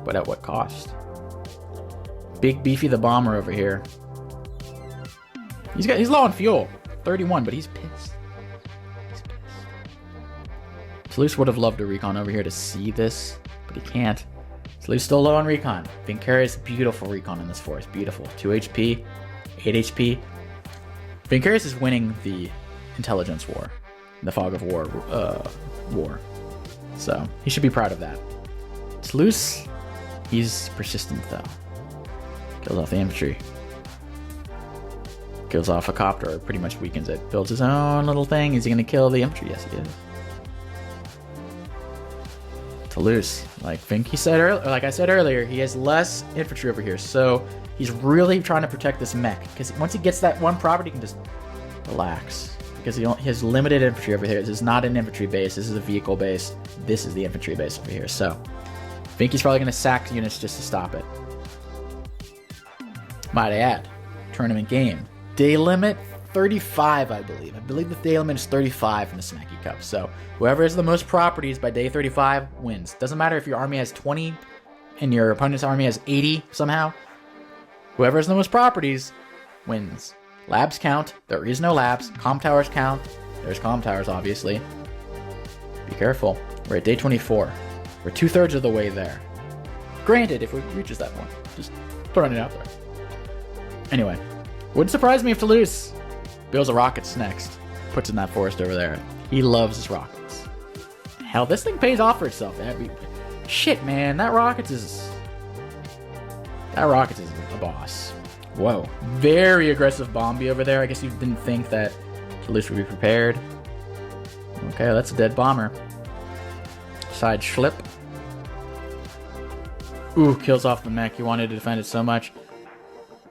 But at what cost? Big Beefy the Bomber over here. He's low on fuel. 31, but he's pissed. Talose would have loved a recon over here to see this, but he can't. Talose still low on recon. Vincarius, beautiful recon in this forest. Beautiful. 2 HP, 8 HP. Vincarius is winning the intelligence war. The fog of war war. So, he should be proud of that. Talose, he's persistent though. Kills off the infantry. Kills off a copter, or pretty much weakens it. Builds his own little thing. Is he going to kill the infantry? Yes, he is. Talose, like I said earlier, he has less infantry over here, so he's really trying to protect this mech. Because once he gets that one property, he can just relax. Because he has limited infantry over here. This is not an infantry base. This is a vehicle base. This is the infantry base over here. So, Vinky's probably going to sack units just to stop it. Might I add, tournament game. Day limit 35, I believe. I believe the day limit is 35 in the Smacky Cup. So whoever has the most properties by day 35 wins. Doesn't matter if your army has 20 and your opponent's army has 80 somehow. Whoever has the most properties wins. Labs count. There is no labs. Comm towers count. There's comm towers, obviously. Be careful. We're at day 24. We're 2/3 of the way there. Granted, if it reaches that point. Just throwing it out there. Anyway. Wouldn't surprise me if Talose builds a rockets next. Puts in that forest over there. He loves his rockets. Hell, this thing pays off for itself. Shit, man. That rockets is a boss. Whoa. Very aggressive Bombi over there. I guess you didn't think that Talose would be prepared. Okay, that's a dead bomber. Side schlip. Ooh, kills off the mech. He wanted to defend it so much.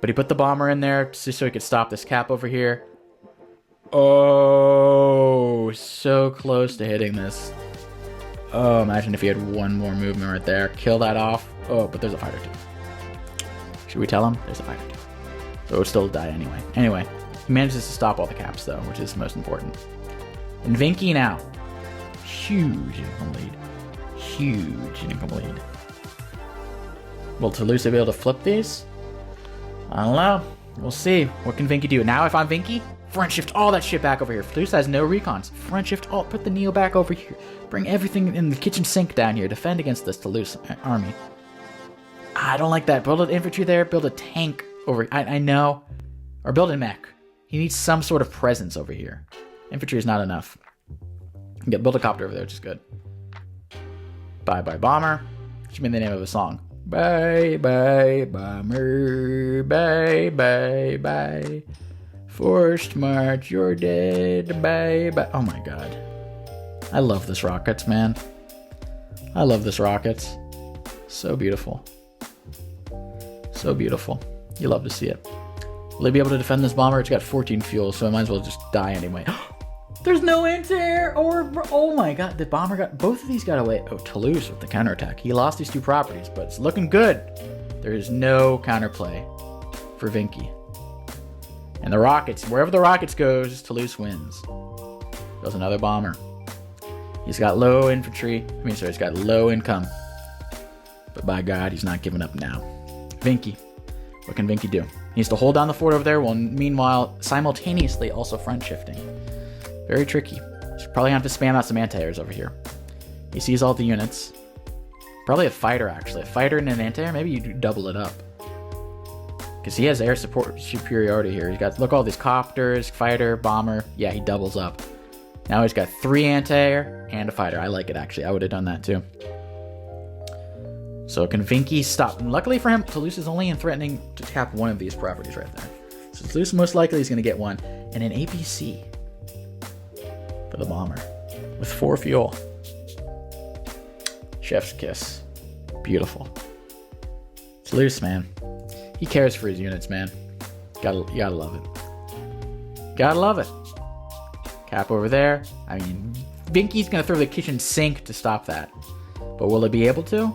But he put the bomber in there just so he could stop this cap over here. Oh, so close to hitting this. Oh, imagine if he had one more movement right there. Kill that off. Oh, but there's a fighter too. Should we tell him? There's a fighter too. So it would still die anyway. Anyway, he manages to stop all the caps though, which is most important. And Vinky now. Huge income lead. Huge income lead. Will Talose be able to flip these? I don't know. We'll see. What can Vinky do? Now if I'm Vinky, front shift all that shit back over here. Talose has no recons. Front shift all. Put the Neo back over here. Bring everything in the kitchen sink down here. Defend against this Talose army. I don't like that. Build an infantry there. Build a tank over. I know. Or build a mech. He needs some sort of presence over here. Infantry is not enough. Build a copter over there, which is good. Bye bye bomber. Should be the name of a song. Bye bye bomber. Bye bye bye. Forced march, you're dead. Bye bye. Oh my god. I love this rockets, man. I love this rockets. So beautiful. So beautiful. You love to see it. Will they be able to defend this bomber? It's got 14 fuel, so I might as well just die anyway. There's no anti-air or... Oh my god, the bomber got... Both of these got away. Oh, Talose with the counterattack. He lost these two properties, but it's looking good. There is no counterplay for Vinky. And the rockets, wherever the rockets goes, Talose wins. Goes another bomber. He's got low infantry. He's got low income. But by god, he's not giving up now. Vinky. What can Vinky do? He needs to hold down the fort over there, while meanwhile, simultaneously also front shifting. Very tricky. He's probably going to have to spam out some anti-airs over here. He sees all the units. Probably a fighter, actually. A fighter and an anti-air. Maybe you double it up. Because he has air support superiority here. He's got, look, all these copters, fighter, bomber. Yeah, he doubles up. Now he's got 3 anti-air and a fighter. I like it, actually. I would have done that, too. So can Vinky stop? And luckily for him, Talose is only threatening to tap one of these properties right there. So Talose most likely is going to get one. And an APC for the bomber with 4 fuel. Chef's kiss. Beautiful. Talose, man. He cares for his units, man. You gotta love it. Gotta love it. Cap over there. I mean, Vinky's going to throw the kitchen sink to stop that. But will it be able to?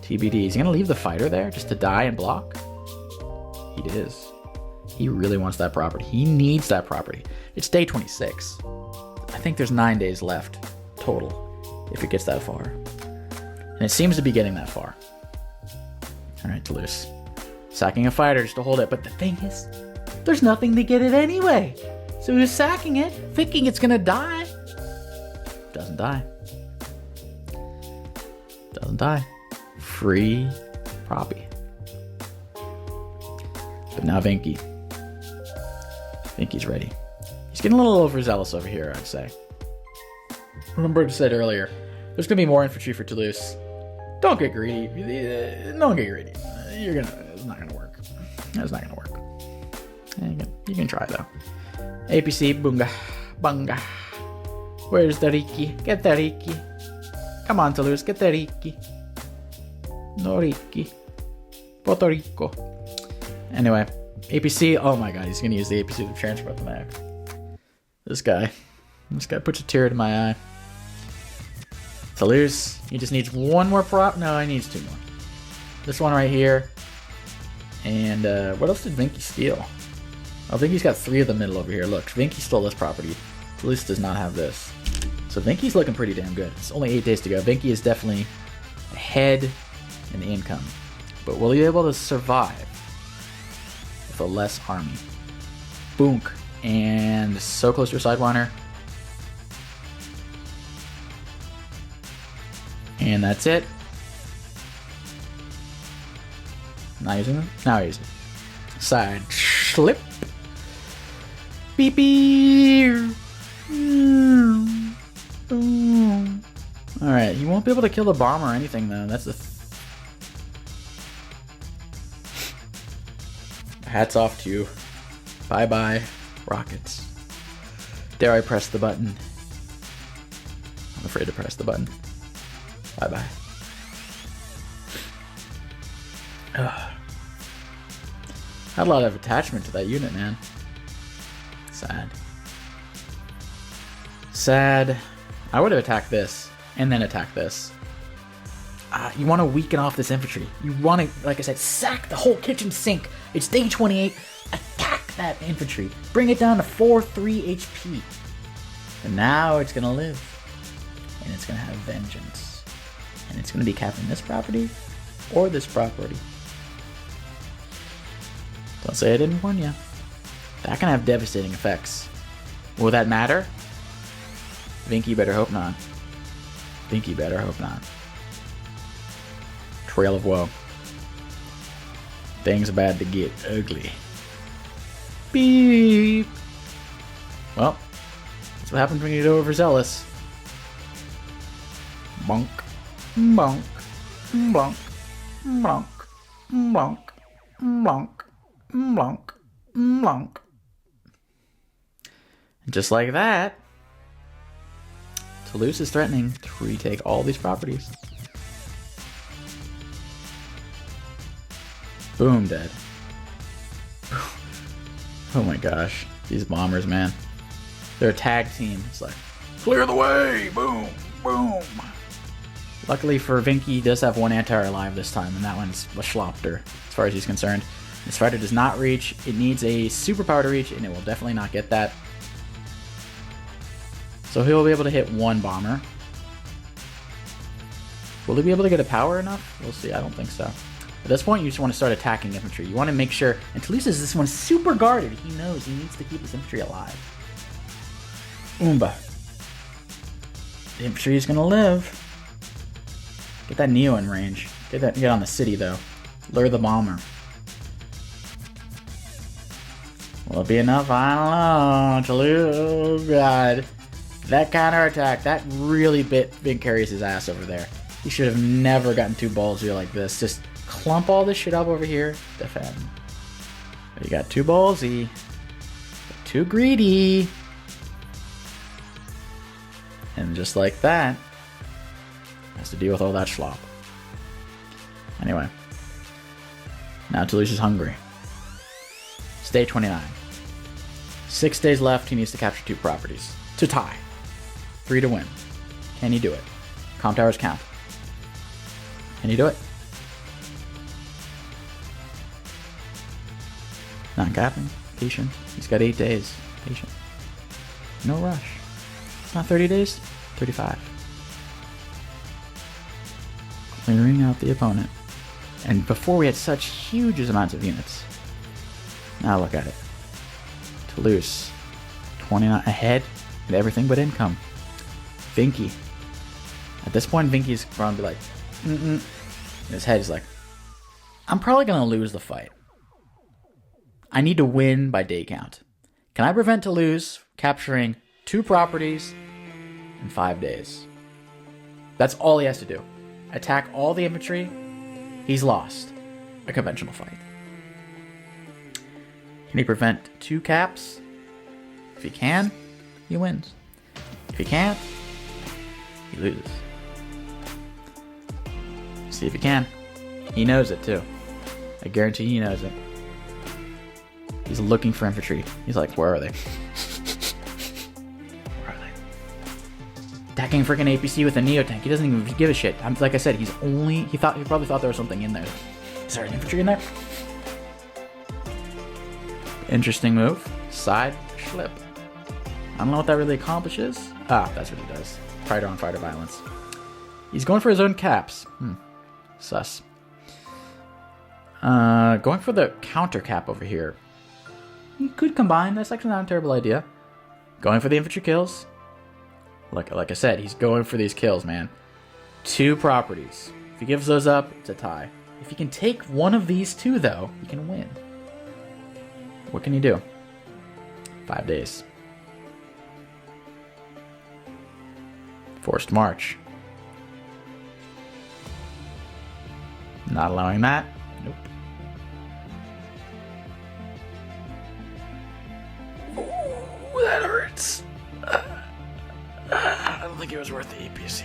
TBD. Is he going to leave the fighter there just to die and block? He is. He really wants that property. He needs that property. It's day 26. I think there's 9 days left total if it gets that far. And it seems to be getting that far. All right, Talose. Sacking a fighter just to hold it. But the thing is, there's nothing to get it anyway. So he's sacking it, thinking it's going to die. Doesn't die. Doesn't die. Free proppy. But now Vinky. Vinky's ready. He's getting a little overzealous over here, I'd say. Remember what I said earlier. There's going to be more infantry for Talose. Don't get greedy. Don't get greedy. It's not going to work. It's not going to work. You can try, though. APC, bunga. Bunga. Where's the Riki? Get the Riki. Come on, Talose. Get the Riki. No Riki. Puerto Rico. Anyway, APC. Oh my god, he's going to use the APC to transport the mech. This guy puts a tear to my eye. Talose, he just needs one more prop. No, he needs two more. This one right here. And what else did Vinky steal? I think he's got 3 of the middle over here. Look, Vinky stole this property. Talose does not have this. So Vinky's looking pretty damn good. It's only 8 days to go. Vinky is definitely ahead in the income. But will he be able to survive with a less army? Boonk. And so close to a Sidewinder. And that's it. Not using them? Now using it. Side slip. Beep beep. Alright, you won't be able to kill the bomber or anything though. That's the hats off to you. Bye bye, rockets. Dare I press the button? I'm afraid to press the button. Bye bye. Had a lot of attachment to that unit, man. Sad. Sad. I would have attacked this and then attacked this. You want to weaken off this infantry. You want to, like I said, sack the whole kitchen sink. It's day 28. Attack that infantry. Bring it down to 4-3 HP. And now it's going to live. And it's going to have vengeance. And it's going to be capping this property or this property. Don't say I didn't warn you. That can have devastating effects. Will that matter? Vinky better hope not. Vinky better hope not. Trail of woe. Things about to get ugly. Beep. Well, that's what happens when you get overzealous. Bonk. Bonk. Bonk. Bonk. Bonk. Bonk. Bonk. Bonk. And just like that, Talose is threatening to retake all these properties. Boom, dead. Oh my gosh. These bombers, man. They're a tag team. It's like, clear the way! Boom! Boom! Luckily for Vinky, he does have one anti-air alive this time, and that one's a Schlopter, as far as he's concerned. This fighter does not reach. It needs a superpower to reach, and it will definitely not get that. So he'll be able to hit one bomber. Will he be able to get a power enough? We'll see. I don't think so. At this point, you just want to start attacking infantry. You want to make sure... And Talose is this one super guarded. He knows he needs to keep his infantry alive. Oomba. The infantry is going to live. Get that Neo in range. Get on the city, though. Lure the bomber. Will it be enough? I don't know. Talose... Oh, God. That counterattack, that really bit Vincarius' ass over there. He should have never gotten too ballsy like this. Just clump all this shit up over here. Defend. But you got too ballsy. Too greedy. And just like that, has to deal with all that schlop. Anyway. Now Talose is hungry. It's day 29. 6 days left. He needs to capture 2 properties. To tie. 3 to win. Can he do it? Comm towers count. Can he do it? Not capping. Patient. He's got 8 days. Patient. No rush. It's not 30 days. 35. Clearing out the opponent. And before we had such huge amounts of units. Now look at it. Talose. 29 ahead with everything but income. Vinky. At this point, Vinky's going to be like, In his head is like, I'm probably going to lose the fight. I need to win by day count. Can I prevent Talose capturing 2 properties in 5 days? That's all he has to do. Attack all the infantry. He's lost a conventional fight. Can he prevent 2 caps? If he can, he wins. If he can't, he loses. See if he can. He knows it too. I guarantee he knows it. He's looking for infantry. He's like, where are they? Where are they? Attacking freaking APC with a Neo tank. He doesn't even give a shit. Like I said, he probably thought there was something in there. Is there an infantry in there? Interesting move. Side slip. I don't know what that really accomplishes. Ah, that's what he does. Fighter on fighter violence. He's going for his own caps. Sus. Going for the counter cap over here. He could combine. That's actually not a terrible idea. Going for the infantry kills. Like I said, he's going for these kills, man. 2 properties. If he gives those up, it's a tie. If he can take one of these 2, though, he can win. What can he do? 5 days. Forced march. Not allowing that. Nope. Ooh, that hurts. I don't think it was worth the APC.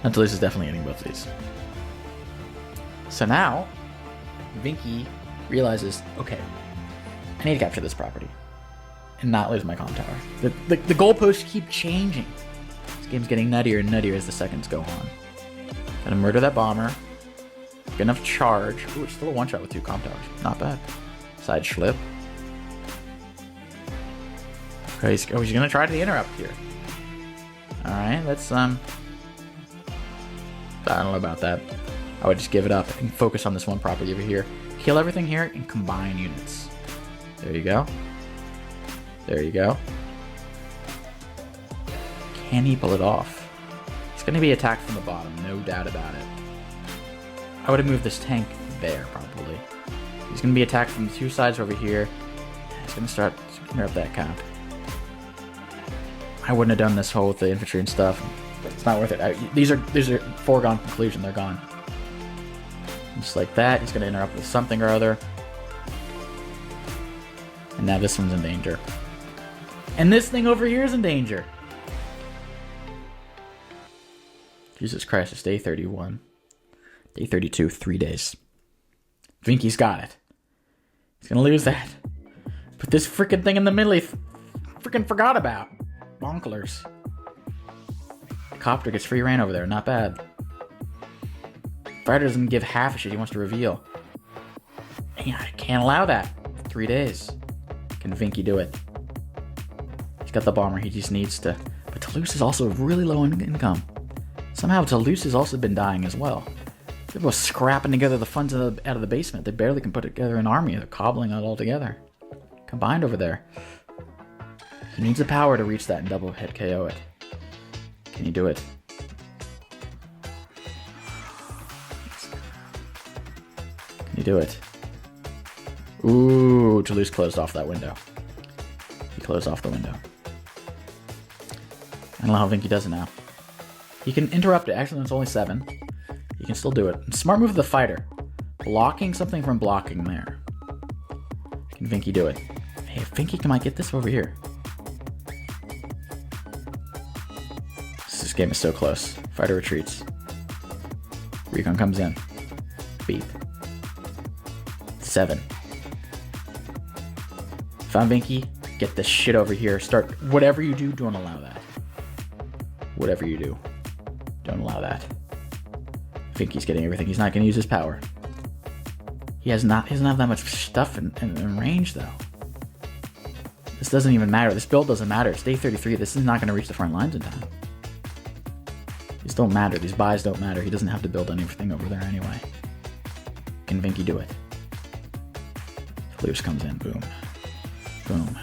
Talose is definitely getting both of these. So now, Vinky realizes, okay, I need to capture this property and not lose my comm tower. The goalposts keep changing. This game's getting nuttier and nuttier as the seconds go on. Gotta murder that bomber. Get enough charge. Ooh, it's still a one-shot with 2 comm towers. Not bad. Side slip. Okay, he's gonna try to interrupt here. Alright, let's I don't know about that. I would just give it up and focus on this one property over here. Kill everything here and combine units. There you go. There you go. Can he pull it off? He's going to be attacked from the bottom, no doubt about it. I would have moved this tank there, probably. He's going to be attacked from the 2 sides over here. He's going to start to interrupt that camp. I wouldn't have done this whole with the infantry and stuff. It's not worth it. These are foregone conclusion. They're gone. Just like that, he's going to interrupt with something or other. And now this one's in danger. And this thing over here is in danger. Jesus Christ, it's day 31. Day 32, 3 days. Vinky's got it. He's going to lose that. Put this freaking thing in the middle he freaking forgot about. Bonklers. The copter gets free reign over there. Not bad. Fighter doesn't give half a shit. He wants to reveal. Yeah, I can't allow that. 3 days. Can Vinky do it? He's got the bomber. He just needs to. But Talose is also really low in income. Somehow Talose has also been dying as well. They're both scrapping together the funds out of the basement. They barely can put together an army. They're cobbling it all together. Combined over there. He needs the power to reach that and double head KO it. Can he do it? Can he do it? Ooh, Talose closed off that window. He closed off the window. I don't know how Vinky does it now. He can interrupt it. Actually, it's only 7. He can still do it. Smart move of the fighter. Blocking something from blocking there. Can Vinky do it? Hey, if Vinky might get this over here. This game is so close. Fighter retreats. Recon comes in. Beep. 7. Found Vinky. Get this shit over here. Start. Whatever you do, don't allow that. Whatever you do. Don't allow that. I think he's getting everything. He's not going to use his power. He doesn't have that much stuff in range, though. This doesn't even matter. This build doesn't matter. It's day 33. This is not going to reach the front lines in time. These don't matter. These buys don't matter. He doesn't have to build anything over there anyway. Can Vinky do it? Talose comes in. Boom. Boom.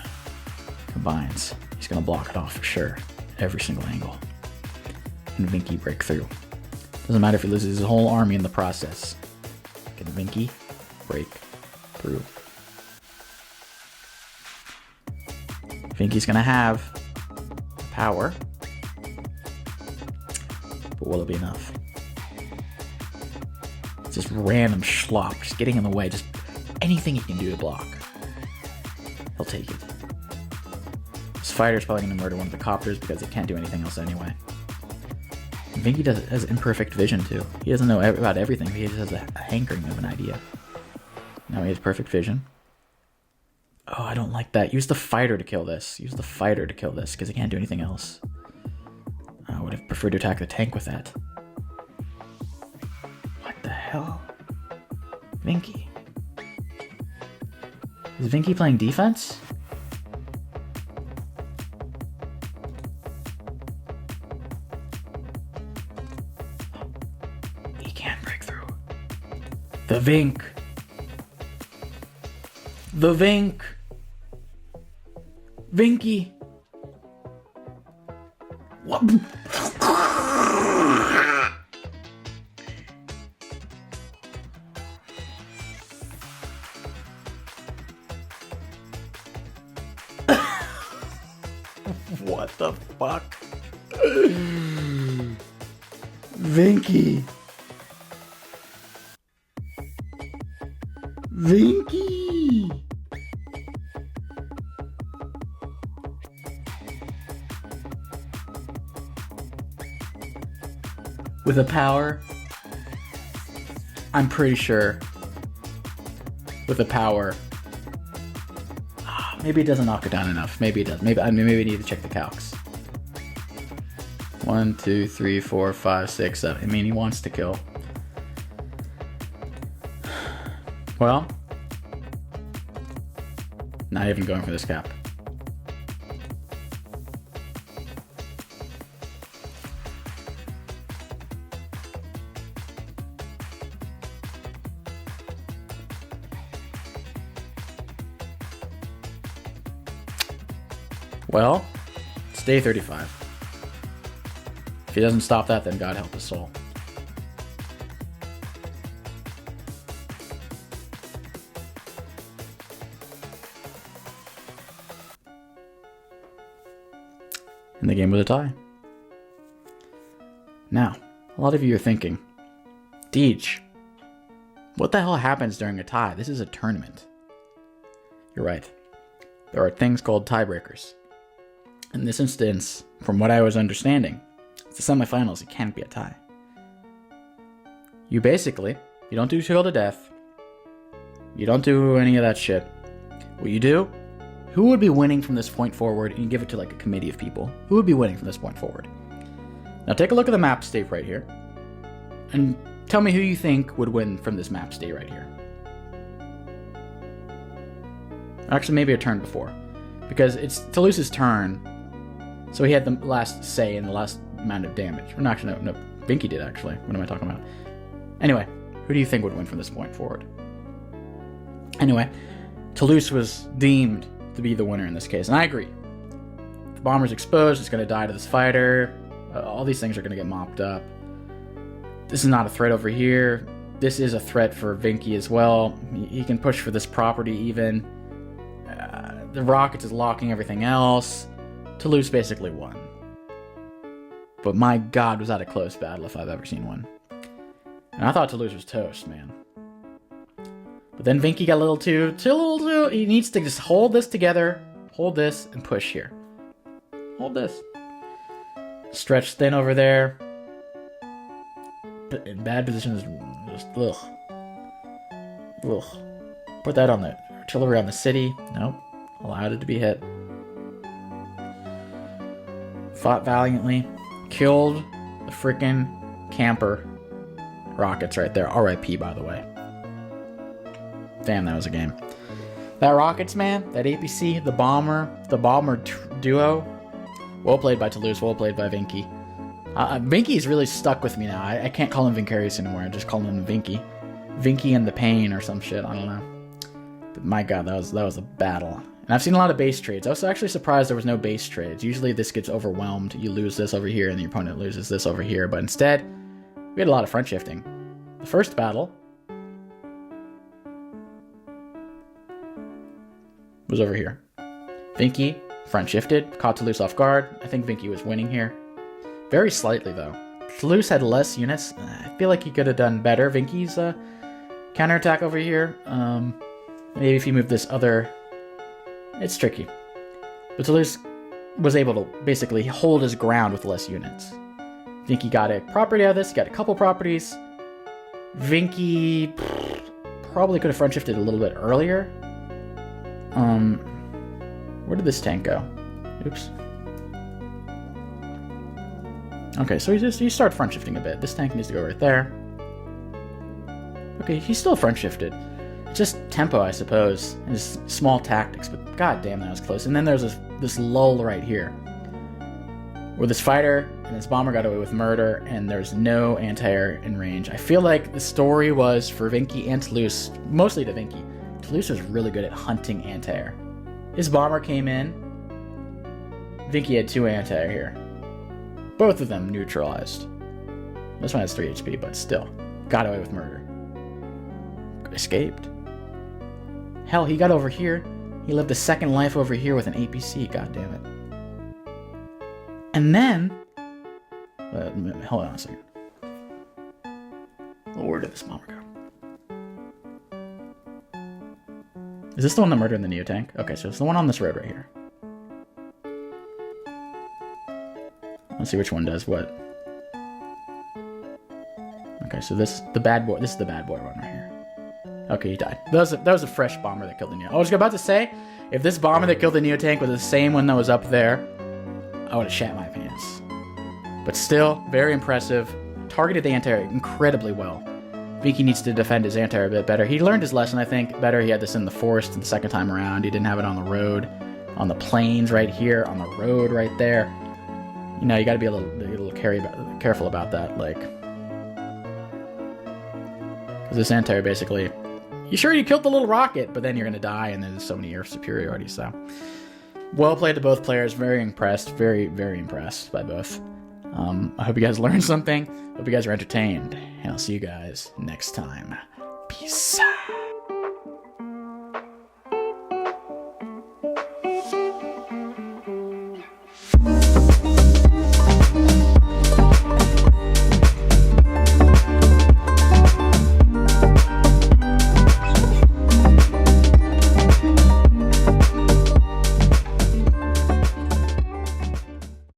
Combines. He's going to block it off for sure. Every single angle. Can Vinky break through? Doesn't matter if he loses his whole army in the process. Can Vinky break through? Vinky's gonna have power, but will it be enough? It's just random schlop, just getting in the way, just anything he can do to block. He'll take it. This fighter's probably gonna murder one of the copters because it can't do anything else anyway. And Vinky has imperfect vision too. He doesn't know about everything, but he just has a hankering of an idea. Now he has perfect vision. Oh, I don't like that. Use the fighter to kill this. Use the fighter to kill this, because he can't do anything else. I would have preferred to attack the tank with that. What the hell? Vinky. Is Vinky playing defense? He can't break through. The Vink. The Vink. Vinky. What? What the fuck? Vinky. Vinky. With a power, I'm pretty sure. With a power, maybe it doesn't knock it down enough. Maybe it does. Maybe we need to check the calcs. 1, 2, 3, 4, 5, 6, 7. I mean, he wants to kill. Well, not even going for this cap. Well, it's day 35. If he doesn't stop that, then God help his soul. And the game was a tie. Now, a lot of you are thinking, Deej, what the hell happens during a tie? This is a tournament. You're right. There are things called tiebreakers. In this instance, from what I was understanding, it's the semifinals. It can't be a tie. You don't do till to death. You don't do any of that shit. What you do, who would be winning from this point forward, and you give it to like a committee of people. Who would be winning from this point forward? Now take a look at the map state right here, and tell me who you think would win from this map state right here. Actually, maybe a turn before, because it's Talose's turn. So he had the last say and the last amount of damage. Or no, actually, no, Vinky did, actually. What am I talking about? Anyway, who do you think would win from this point forward? Anyway, Talose was deemed to be the winner in this case, and I agree. If the bomber's exposed, it's going to die to this fighter. All these things are going to get mopped up. This is not a threat over here. This is a threat for Vinky as well. He can push for this property even. The rockets is locking everything else. Talose basically won. But my god, was that a close battle if I've ever seen one. And I thought Talose was toast, man. But then Vinky got a little too... He needs to just hold this together, hold this, and push here. Hold this. Stretch thin over there. But in bad positions, just ugh. Ugh. Put that on the artillery on the city. Nope. Allowed it to be hit. Fought valiantly. Killed The freaking camper rockets right there. R.I.P. by the way. Damn, that was a game. That rockets, man. That APC, the bomber duo. Well played by Talose. Well played by Vinky. Vinky's really stuck with me now. I can't call him Vincarius anymore. I just call him Vinky. Vinky and the Pain or some shit. I don't know. But my god, that was a battle. And I've seen a lot of base trades. I was actually surprised there was no base trades. Usually this gets overwhelmed. You lose this over here and the opponent loses this over here. But instead, we had a lot of front shifting. The first battle was over here. Vinky front shifted, caught Talose off guard. I think Vinky was winning here. Very slightly though. Talose had less units. I feel like he could have done better. Vinky's counterattack over here. Maybe if you move this other... It's tricky. But Talose was able to basically hold his ground with less units. Vinky got a property out of this. He got a couple properties. Vinky probably could have front shifted a little bit earlier. Where did this tank go? Oops. Okay, so he started front shifting a bit. This tank needs to go right there. Okay, he's still front shifted. Just tempo, I suppose, and just small tactics, but god damn, that was close. And then there's this lull right here, where this fighter and this bomber got away with murder, and there's no anti-air in range. I feel like the story was for Vinky and Talose, mostly to Vinky. Talose was really good at hunting anti-air. His bomber came in. Vinky had 2 anti-air here. Both of them neutralized. This one has 3 HP, but still. Got away with murder. Escaped. Hell, he got over here. He lived a second life over here with an APC. God damn it. And then... hold on a second. Where did this bomber go? Is this the one that murdered in the Neo-Tank? Okay, so it's the one on this road right here. Let's see which one does what. Okay, so this is the bad boy one right here. Okay, he died. That was a fresh bomber that killed the Neo. I was about to say, if this bomber that killed the Neo-Tank was the same one that was up there, I would have shat my pants. But still, very impressive. Targeted the anti-air incredibly well. Vinky needs to defend his anti-air a bit better. He learned his lesson, I think, better. He had this in the forest the second time around. He didn't have it on the road, on the plains right here, on the road right there. You know, you got to be a little careful about that, like, because this anti-air basically, you sure you killed the little rocket, but then you're gonna die, and there's so many air superiority. So, well played to both players. Very impressed. Very, very impressed by both. I hope you guys learned something. Hope you guys are entertained, and I'll see you guys next time. Peace.